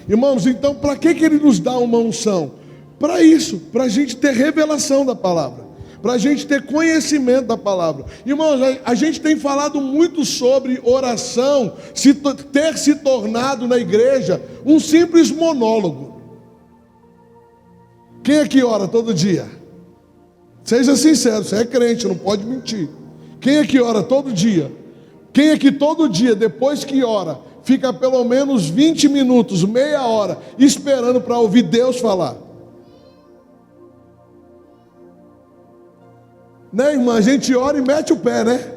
Irmãos, então para que ele nos dá uma unção? Para isso, para a gente ter revelação da palavra, para a gente ter conhecimento da palavra. Irmãos, a gente tem falado muito sobre oração, ter se tornado na igreja um simples monólogo. Quem aqui ora todo dia? Seja sincero, você é crente, não pode mentir. Quem aqui ora todo dia? Quem aqui todo dia, depois que ora, fica pelo menos 20 minutos, meia hora, esperando para ouvir Deus falar? Né, irmã? A gente ora e mete o pé, né?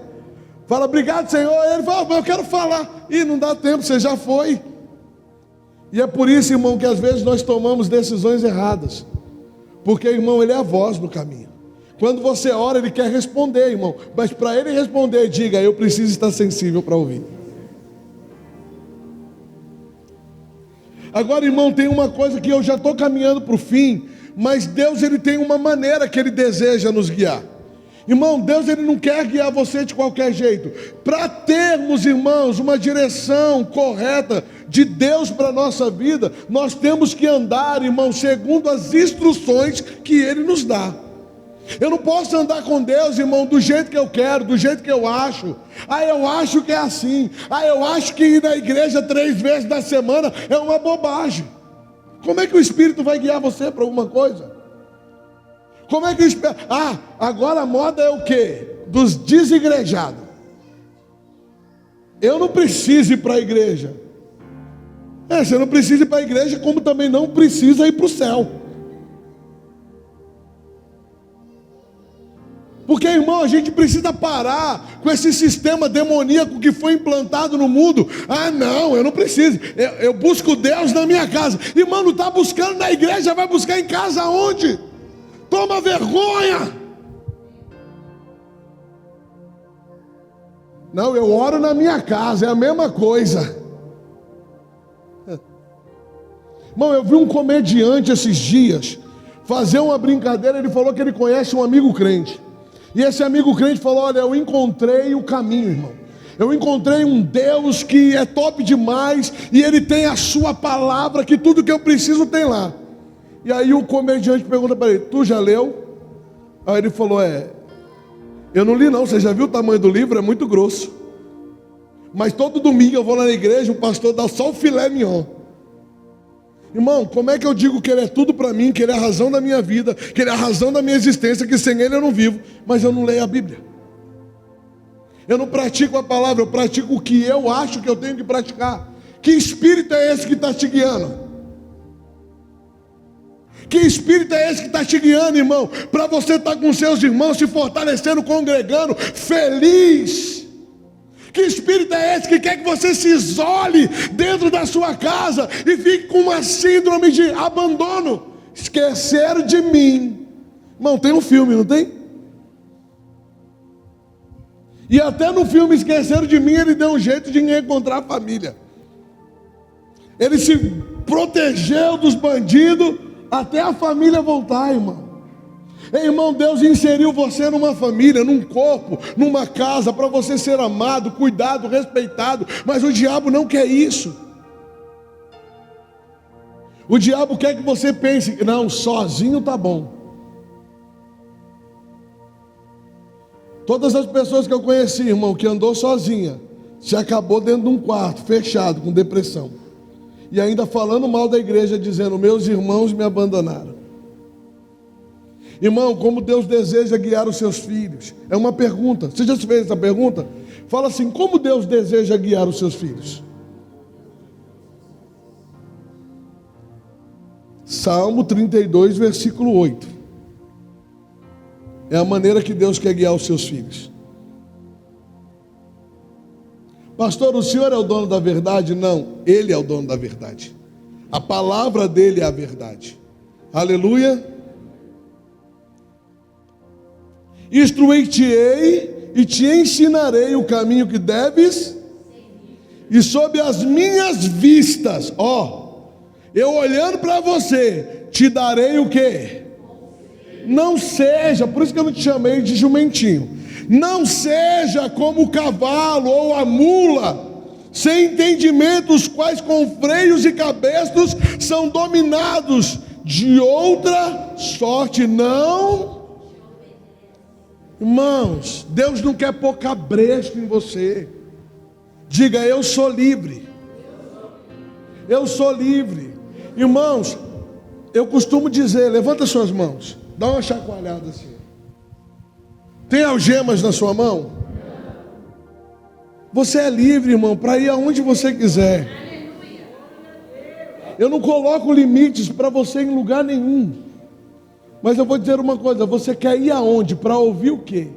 Fala: obrigado, Senhor. Ele fala: eu quero falar. E não dá tempo, você já foi. E é por isso, irmão, que às vezes nós tomamos decisões erradas. Porque, irmão, ele é a voz no caminho. Quando você ora, ele quer responder, irmão. Mas para ele responder, diga: eu preciso estar sensível para ouvir. Agora, irmão, tem uma coisa que eu já estou caminhando para o fim, mas Deus, ele tem uma maneira que ele deseja nos guiar. Irmão, Deus, ele não quer guiar você de qualquer jeito. Para termos, irmãos, uma direção correta de Deus para a nossa vida, nós temos que andar, irmão, segundo as instruções que ele nos dá. Eu não posso andar com Deus, irmão, do jeito que eu quero, do jeito que eu acho. Eu acho que é assim. Eu acho que ir na igreja 3 vezes na semana é uma bobagem. Como é que o Espírito vai guiar você para alguma coisa? Como é que o Espírito... agora a moda é o quê? Dos desigrejados. Eu não preciso ir para a igreja. Você não precisa ir para a igreja, como também não precisa ir para o céu. Porque, irmão, a gente precisa parar com esse sistema demoníaco que foi implantado no mundo. Ah, não, eu não preciso. Eu busco Deus na minha casa. Irmão, não está buscando na igreja, vai buscar em casa onde? Toma vergonha. Não, eu oro na minha casa, é a mesma coisa. Irmão, eu vi um comediante esses dias fazer uma brincadeira. Ele falou que ele conhece um amigo crente. E esse amigo crente falou: olha, eu encontrei o caminho, irmão. Eu encontrei um Deus que é top demais, e Ele tem a sua palavra, que tudo que eu preciso tem lá. E aí o comediante pergunta para ele: tu já leu? Aí ele falou: eu não li não, você já viu o tamanho do livro? É muito grosso. Mas todo domingo eu vou lá na igreja, o pastor dá só o filé mignon. Irmão, como é que eu digo que Ele é tudo para mim, que Ele é a razão da minha vida, que Ele é a razão da minha existência, que sem Ele eu não vivo, mas eu não leio a Bíblia? Eu não pratico a palavra, eu pratico o que eu acho que eu tenho que praticar. Que espírito é esse que está te guiando? Que espírito é esse que está te guiando, irmão? Para você estar com seus irmãos, se fortalecendo, congregando, feliz. Que espírito é esse que quer que você se isole dentro da sua casa e fique com uma síndrome de abandono? Esqueceram de mim. Irmão, tem um filme, não tem? E até no filme Esqueceram de Mim, ele deu um jeito de encontrar a família. Ele se protegeu dos bandidos até a família voltar, irmão. Irmão, Deus inseriu você numa família, num corpo, numa casa, para você ser amado, cuidado, respeitado. Mas o diabo não quer isso. O diabo quer que você pense: não, sozinho tá bom. Todas as pessoas que eu conheci, irmão, que andou sozinha, se acabou dentro de um quarto, fechado, com depressão. E ainda falando mal da igreja, dizendo: meus irmãos me abandonaram. Irmão, como Deus deseja guiar os seus filhos? É uma pergunta. Você já se fez essa pergunta? Fala assim: como Deus deseja guiar os seus filhos? Salmo 32, versículo 8. É a maneira que Deus quer guiar os seus filhos. Pastor, o senhor é o dono da verdade? Não, Ele é o dono da verdade. A palavra dele é a verdade. Aleluia. Instruir-te-ei e te ensinarei o caminho que deves, e sob as minhas vistas, eu olhando para você, te darei o quê? Não seja, por isso que eu não te chamei de jumentinho, não seja como o cavalo ou a mula, sem entendimento, os quais com freios e cabestos são dominados de outra sorte. Não. Irmãos, Deus não quer pôr cabresto em você. Diga: eu sou livre. Eu sou livre. Irmãos, eu costumo dizer: levanta suas mãos, dá uma chacoalhada assim. Tem algemas na sua mão? Você é livre, irmão, para ir aonde você quiser. Eu não coloco limites para você em lugar nenhum. Mas eu vou dizer uma coisa: você quer ir aonde? Para ouvir o quê?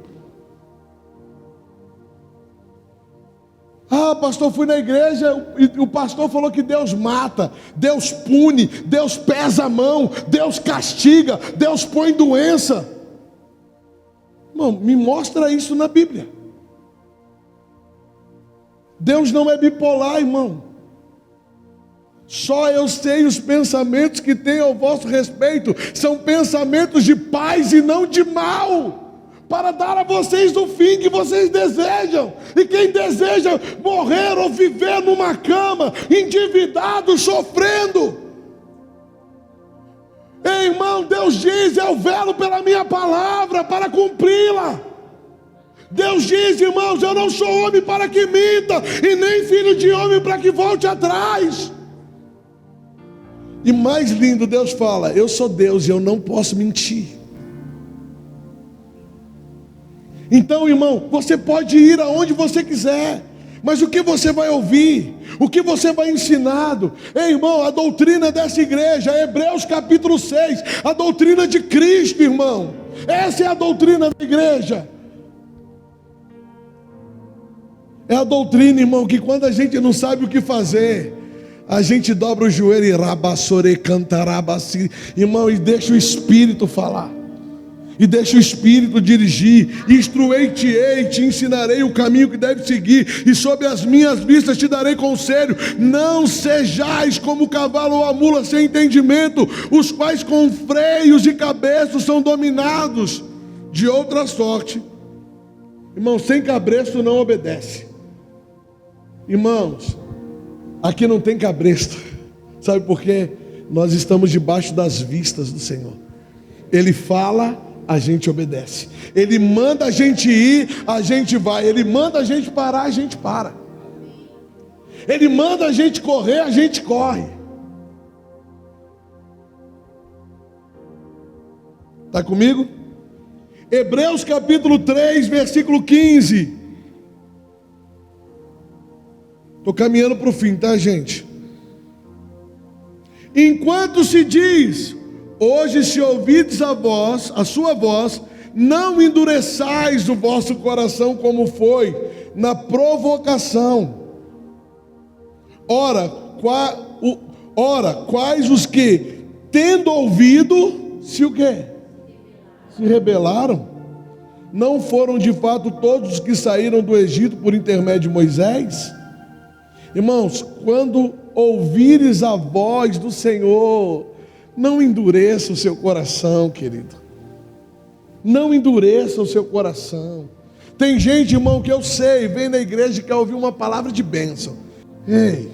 Ah, pastor, fui na igreja e o pastor falou que Deus mata, Deus pune, Deus pesa a mão, Deus castiga, Deus põe doença. Irmão, me mostra isso na Bíblia. Deus não é bipolar, irmão. Só eu sei os pensamentos que tenho ao vosso respeito, são pensamentos de paz e não de mal, para dar a vocês o fim que vocês desejam. E quem deseja morrer ou viver numa cama, endividado, sofrendo, irmão, Deus diz: eu velo pela minha palavra para cumpri-la. Deus diz, irmãos: eu não sou homem para que minta, e nem filho de homem para que volte atrás. E mais lindo, Deus fala: eu sou Deus e eu não posso mentir. Então, irmão, você pode ir aonde você quiser, mas o que você vai ouvir? O que você vai ensinado? Ei, irmão, a doutrina dessa igreja, Hebreus capítulo 6, a doutrina de Cristo, irmão. Essa é a doutrina da igreja. É a doutrina, irmão, que quando a gente não sabe o que fazer, a gente dobra o joelho e rabassore cantarabassi, irmão, e deixa o Espírito falar. E deixa o Espírito dirigir. Instruei-te-ei, te ensinarei o caminho que deve seguir, e sob as minhas vistas te darei conselho. Não sejais como o cavalo ou a mula sem entendimento, os quais com freios e cabeços são dominados de outra sorte. Irmão, sem cabresto não obedece. Irmãos, aqui não tem cabresto. Sabe por quê? Nós estamos debaixo das vistas do Senhor. Ele fala, a gente obedece. Ele manda a gente ir, a gente vai. Ele manda a gente parar, a gente para. Ele manda a gente correr, a gente corre. Está comigo? Hebreus capítulo 3, versículo 15. Estou caminhando para o fim, tá, gente? Enquanto se diz: hoje, se ouvides a sua voz, não endureçais o vosso coração como foi na provocação. Ora, quais os que, tendo ouvido, se o quê? Se rebelaram? Não foram de fato todos os que saíram do Egito por intermédio de Moisés? Irmãos, quando ouvires a voz do Senhor, não endureça o seu coração, querido. Não endureça o seu coração. Tem gente, irmão, que eu sei, vem na igreja e quer ouvir uma palavra de bênção. Ei,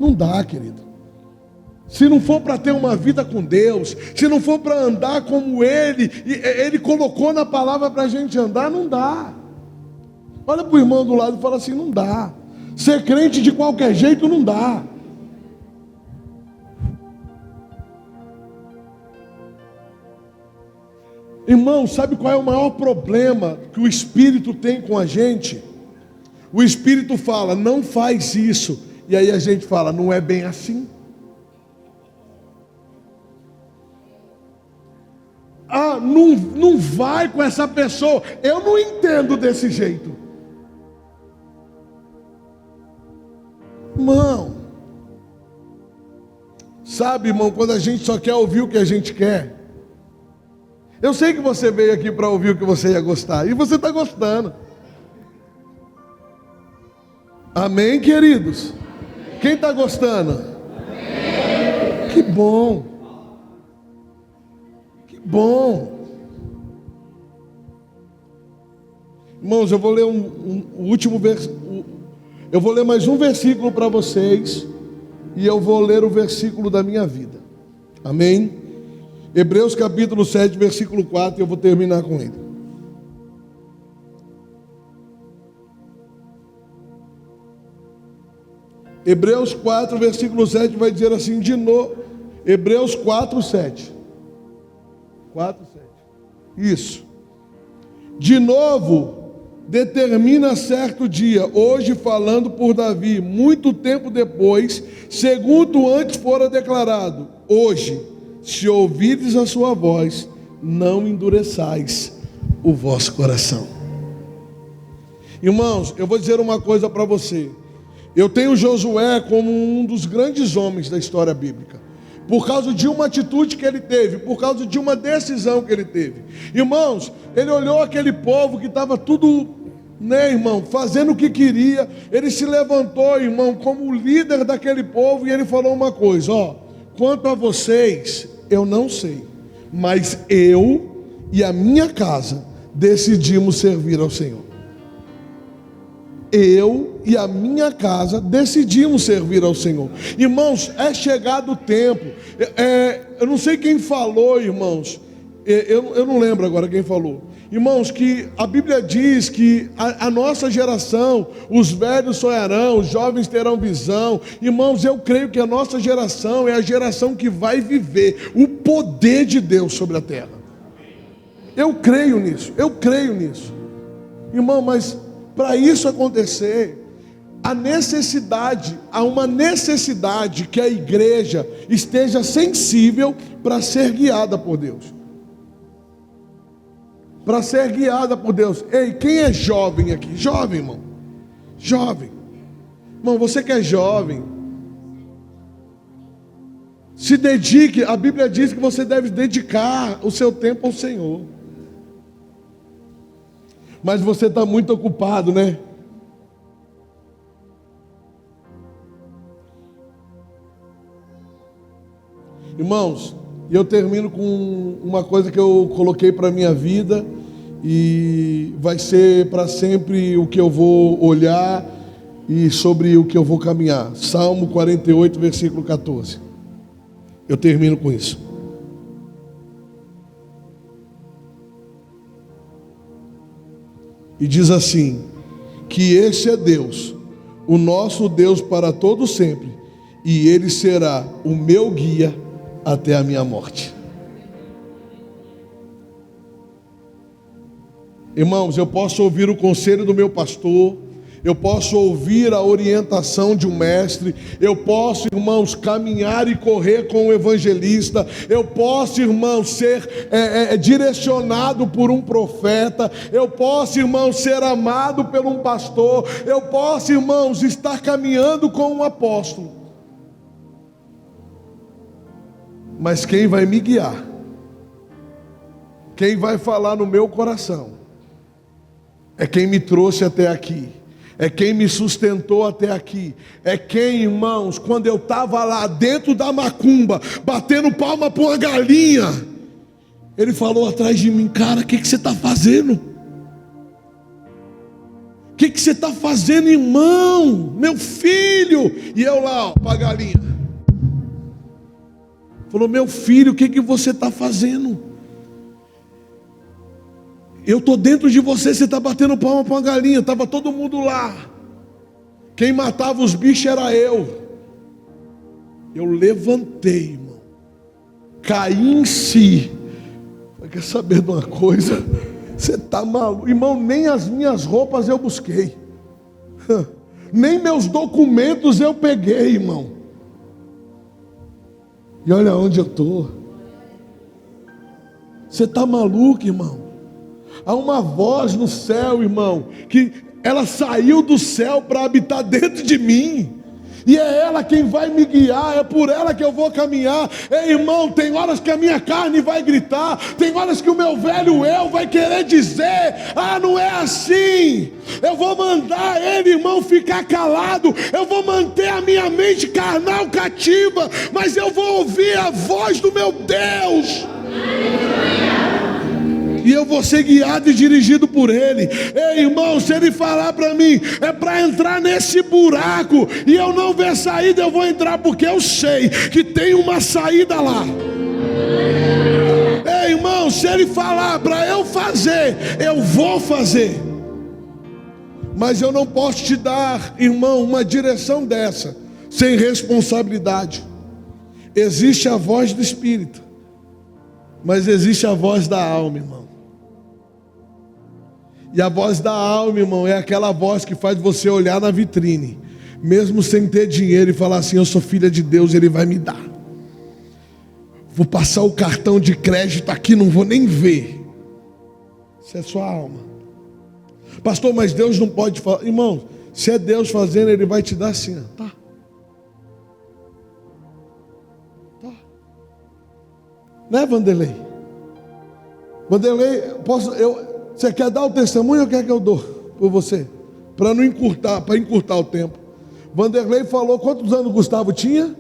não dá, querido. Se não for para ter uma vida com Deus, se não for para andar como Ele colocou na palavra para a gente andar, não dá. Olha para o irmão do lado e fala assim: não dá. Ser crente de qualquer jeito não dá. Irmão, sabe qual é o maior problema que o Espírito tem com a gente? O Espírito fala: não faz isso. E aí a gente fala: não é bem assim. Ah, não vai com essa pessoa. Eu não entendo desse jeito. Irmão, sabe, irmão, quando a gente só quer ouvir o que a gente quer. Eu sei que você veio aqui para ouvir o que você ia gostar, e você está gostando. Amém, queridos? Quem está gostando? Amém. Que bom. Que bom. Irmãos, eu vou ler o último versículo. Eu vou ler mais um versículo para vocês, e eu vou ler o versículo da minha vida. Amém? Hebreus capítulo 7, versículo 4, e eu vou terminar com ele. Hebreus 4, versículo 7 vai dizer assim de novo. Hebreus 4, 7. 4, 7. Isso. De novo, determina certo dia, hoje falando por Davi, muito tempo depois, segundo antes fora declarado: hoje, se ouvides a sua voz, não endureçais o vosso coração. Irmãos, eu vou dizer uma coisa para você. Eu tenho Josué como um dos grandes homens da história bíblica, por causa de uma atitude que ele teve, por causa de uma decisão que ele teve. Irmãos, ele olhou aquele povo que estava tudo, irmão, fazendo o que queria. Ele se levantou, irmão, como líder daquele povo, e ele falou uma coisa: quanto a vocês, eu não sei, mas eu e a minha casa decidimos servir ao Senhor. Eu e a minha casa decidimos servir ao Senhor. Irmãos, é chegado o tempo. Eu não sei quem falou, irmãos. Eu não lembro agora quem falou. Irmãos, que a Bíblia diz que a nossa geração, os velhos sonharão, os jovens terão visão. Irmãos, eu creio que a nossa geração é a geração que vai viver o poder de Deus sobre a terra. Eu creio nisso, Irmão, mas para isso acontecer, há uma necessidade que a igreja esteja sensível para ser guiada por Deus. para ser guiada por Deus. Ei, quem é jovem aqui? Jovem, irmão. Jovem. Irmão, você que é jovem, se dedique. A Bíblia diz que você deve dedicar o seu tempo ao Senhor. Mas você está muito ocupado, né? Irmãos, eu termino com uma coisa que eu coloquei para a minha vida e vai ser para sempre o que eu vou olhar e sobre o que eu vou caminhar. Salmo 48, versículo 14. Eu termino com isso. E diz assim: que esse é Deus, o nosso Deus para todo sempre, e Ele será o meu guia até a minha morte. Irmãos, eu posso ouvir o conselho do meu pastor, eu posso ouvir a orientação de um mestre, eu posso, irmãos, caminhar e correr com o evangelista, eu posso, irmãos, ser direcionado por um profeta, eu posso, irmãos, ser amado por um pastor, eu posso, irmãos, estar caminhando com um apóstolo. Mas quem vai me guiar, quem vai falar no meu coração, é quem me trouxe até aqui, é quem me sustentou até aqui, é quem, irmãos, quando eu estava lá dentro da macumba, batendo palma para uma galinha, ele falou atrás de mim: cara, o que você está fazendo? O que você está fazendo, irmão? Meu filho! E eu lá, para a galinha. Falou: meu filho, o que você está fazendo? Eu estou dentro de você, você está batendo palma para uma galinha. Estava todo mundo lá. Quem matava os bichos era eu. Eu levantei, irmão, caí em si. Quer saber de uma coisa? Você está maluco, irmão? Nem as minhas roupas eu busquei, nem meus documentos eu peguei, irmão. E olha onde eu estou. Você está maluco, irmão? Há uma voz no céu, irmão, que ela saiu do céu para habitar dentro de mim. E é ela quem vai me guiar, é por ela que eu vou caminhar. Ei, irmão, tem horas que a minha carne vai gritar, tem horas que o meu velho eu vai querer dizer: ah, não é assim. Eu vou mandar ele, irmão, ficar calado, eu vou manter a minha mente carnal cativa, mas eu vou ouvir a voz do meu Deus. E eu vou ser guiado e dirigido por Ele. Ei, irmão, se Ele falar para mim, é para entrar nesse buraco, e eu não ver saída, eu vou entrar, porque eu sei que tem uma saída lá. Ei, irmão, se Ele falar para eu fazer, eu vou fazer. Mas eu não posso te dar, irmão, uma direção dessa sem responsabilidade. Existe a voz do Espírito, mas existe a voz da alma, irmão. E a voz da alma, irmão, é aquela voz que faz você olhar na vitrine, mesmo sem ter dinheiro, e falar assim: eu sou filha de Deus, Ele vai me dar. Vou passar o cartão de crédito aqui, não vou nem ver. Isso é sua alma. Pastor, mas Deus não pode falar. Irmão, se é Deus fazendo, Ele vai te dar assim, ó. Tá. Né, Vanderlei? Vanderlei, você quer dar o testemunho ou quer que eu dou por você? Para não encurtar, para encurtar o tempo. Vanderlei falou quantos anos Gustavo tinha?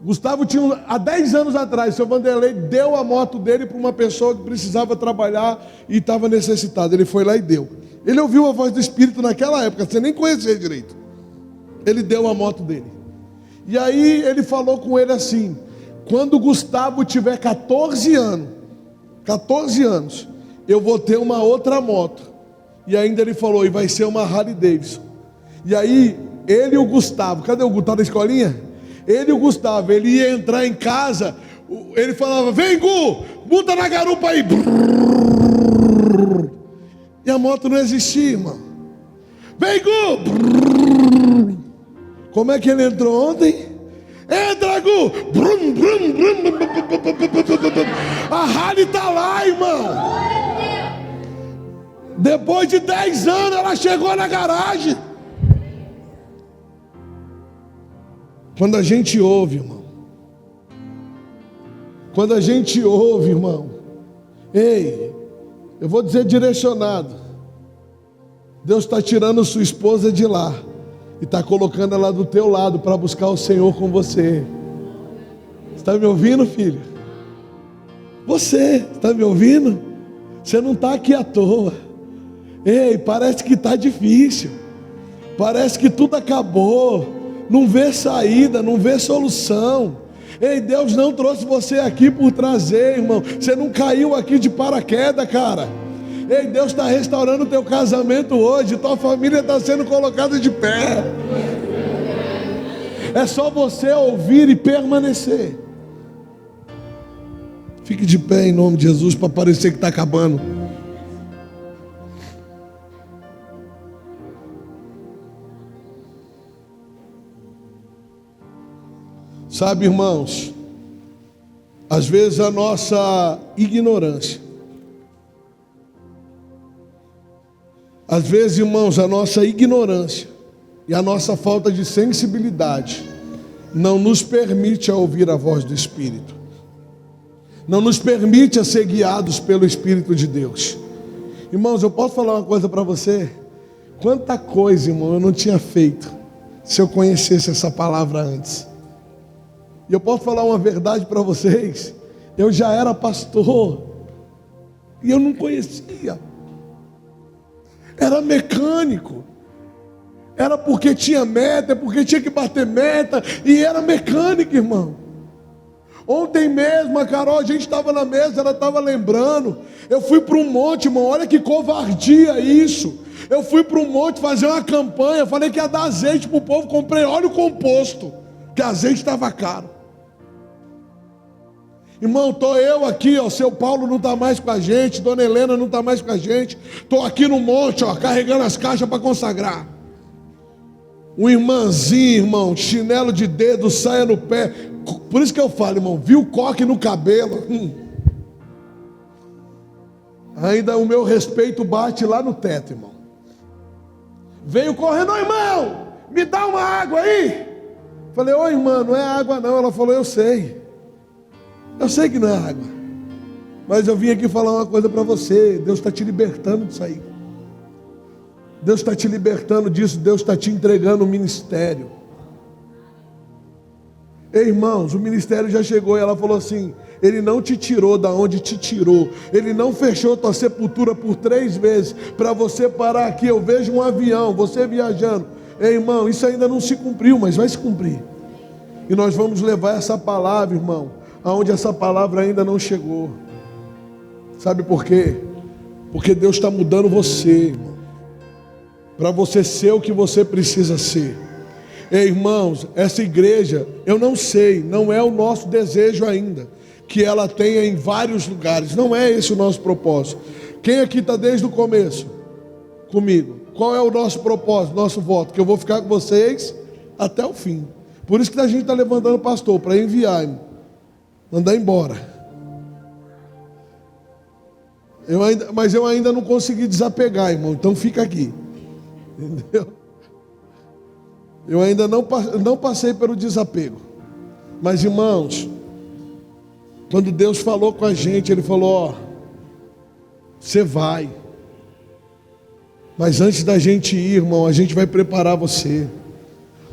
Gustavo tinha, há 10 anos atrás, seu Vanderlei deu a moto dele para uma pessoa que precisava trabalhar e estava necessitado. Ele foi lá e deu. Ele ouviu a voz do Espírito naquela época, você nem conhecia direito. Ele deu a moto dele. E aí ele falou com ele assim: quando o Gustavo tiver 14 anos, eu vou ter uma outra moto. E ainda ele falou: e vai ser uma Harley Davidson. E aí ele e o Gustavo, cadê o Gustavo da escolinha? Ele e o Gustavo, ele ia entrar em casa, ele falava: vem, Gu, muda na garupa aí. E a moto não existia, irmão. Vem, Gu. Como é que ele entrou ontem? Entra, Gu! Brum, brum, brum, a Harley está lá, irmão. Depois de 10 anos ela chegou na garagem. Quando a gente ouve, irmão. Quando a gente ouve, irmão. Ei, eu vou dizer direcionado. Deus está tirando sua esposa de lá e está colocando ela do teu lado para buscar o Senhor com você. Está me ouvindo, filho? Você está me ouvindo? Você não está aqui à toa. Ei, parece que está difícil. Parece que tudo acabou. Não vê saída, não vê solução. Ei, Deus não trouxe você aqui por trazer, irmão. Você não caiu aqui de paraquedas, cara. Ei, Deus está restaurando o teu casamento hoje. Tua família está sendo colocada de pé. É só você ouvir e permanecer. Fique de pé em nome de Jesus para parecer que está acabando. Sabe, irmãos, às vezes a nossa ignorância, às vezes, irmãos, a nossa ignorância e a nossa falta de sensibilidade não nos permite a ouvir a voz do Espírito, não nos permite a ser guiados pelo Espírito de Deus. Irmãos, eu posso falar uma coisa para você? Quanta coisa, irmão, eu não tinha feito se eu conhecesse essa palavra antes. E eu posso falar uma verdade para vocês. Eu já era pastor e eu não conhecia. Era mecânico. Era porque tinha meta, porque tinha que bater meta. E era mecânico, irmão. Ontem mesmo, a Carol, a gente estava na mesa, ela estava lembrando. Eu fui para um monte, irmão, olha que covardia isso. Eu fui para um monte fazer uma campanha, falei que ia dar azeite para o povo, comprei óleo composto, que azeite estava caro. Irmão, estou eu aqui, ó, seu Paulo não está mais com a gente, dona Helena não está mais com a gente, estou aqui no monte, ó, carregando as caixas para consagrar. Um irmãzinho, irmão, chinelo de dedo, saia no pé. Por isso que eu falo, irmão, viu coque no cabelo. Ainda o meu respeito bate lá no teto, irmão. Veio correndo, ô irmão, me dá uma água aí. Falei, ô irmã, não é água não. Ela falou, eu sei que não é água, mas eu vim aqui falar uma coisa para você. Deus está te libertando disso aí. Deus está te libertando disso. Deus está te entregando o ministério. Ei, irmãos, o ministério já chegou. E ela falou assim, Ele não te tirou da onde te tirou. Ele não fechou tua sepultura por 3 vezes para você parar aqui. Eu vejo um avião, você viajando. Ei, irmão, isso ainda não se cumpriu, mas vai se cumprir. E nós vamos levar essa palavra, irmão, aonde essa palavra ainda não chegou. Sabe por quê? Porque Deus está mudando você, irmão, para você ser o que você precisa ser. Ei, irmãos, essa igreja, eu não sei, não é o nosso desejo ainda que ela tenha em vários lugares. Não é esse o nosso propósito. Quem aqui está desde o começo comigo? Qual é o nosso propósito, nosso voto? Que eu vou ficar com vocês até o fim. Por isso que a gente está levantando o pastor para enviar, mandar embora. Mas eu ainda não consegui desapegar, irmão. Então fica aqui. Entendeu? Eu ainda não passei pelo desapego. Mas, irmãos, quando Deus falou com a gente, Ele falou, ó, você vai. Mas antes da gente ir, irmão, a gente vai preparar você.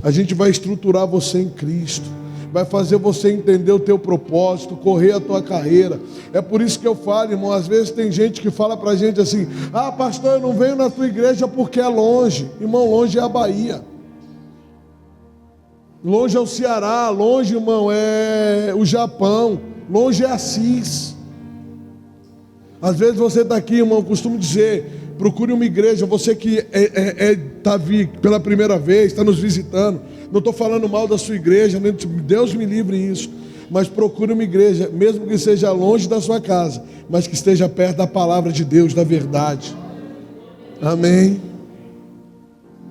A gente vai estruturar você em Cristo. Vai fazer você entender o teu propósito, correr a tua carreira. É por isso que eu falo, irmão, às vezes tem gente que fala pra gente assim, ah, pastor, eu não venho na tua igreja porque é longe. Irmão, longe é a Bahia. Longe é o Ceará, longe, irmão, é o Japão, longe é Assis. Às vezes você está aqui, irmão, eu costumo dizer, procure uma igreja, você que está pela primeira vez, está nos visitando. Não estou falando mal da sua igreja, Deus me livre isso. Mas procure uma igreja, mesmo que seja longe da sua casa, mas que esteja perto da palavra de Deus, da verdade. Amém?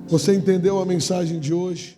Você entendeu a mensagem de hoje?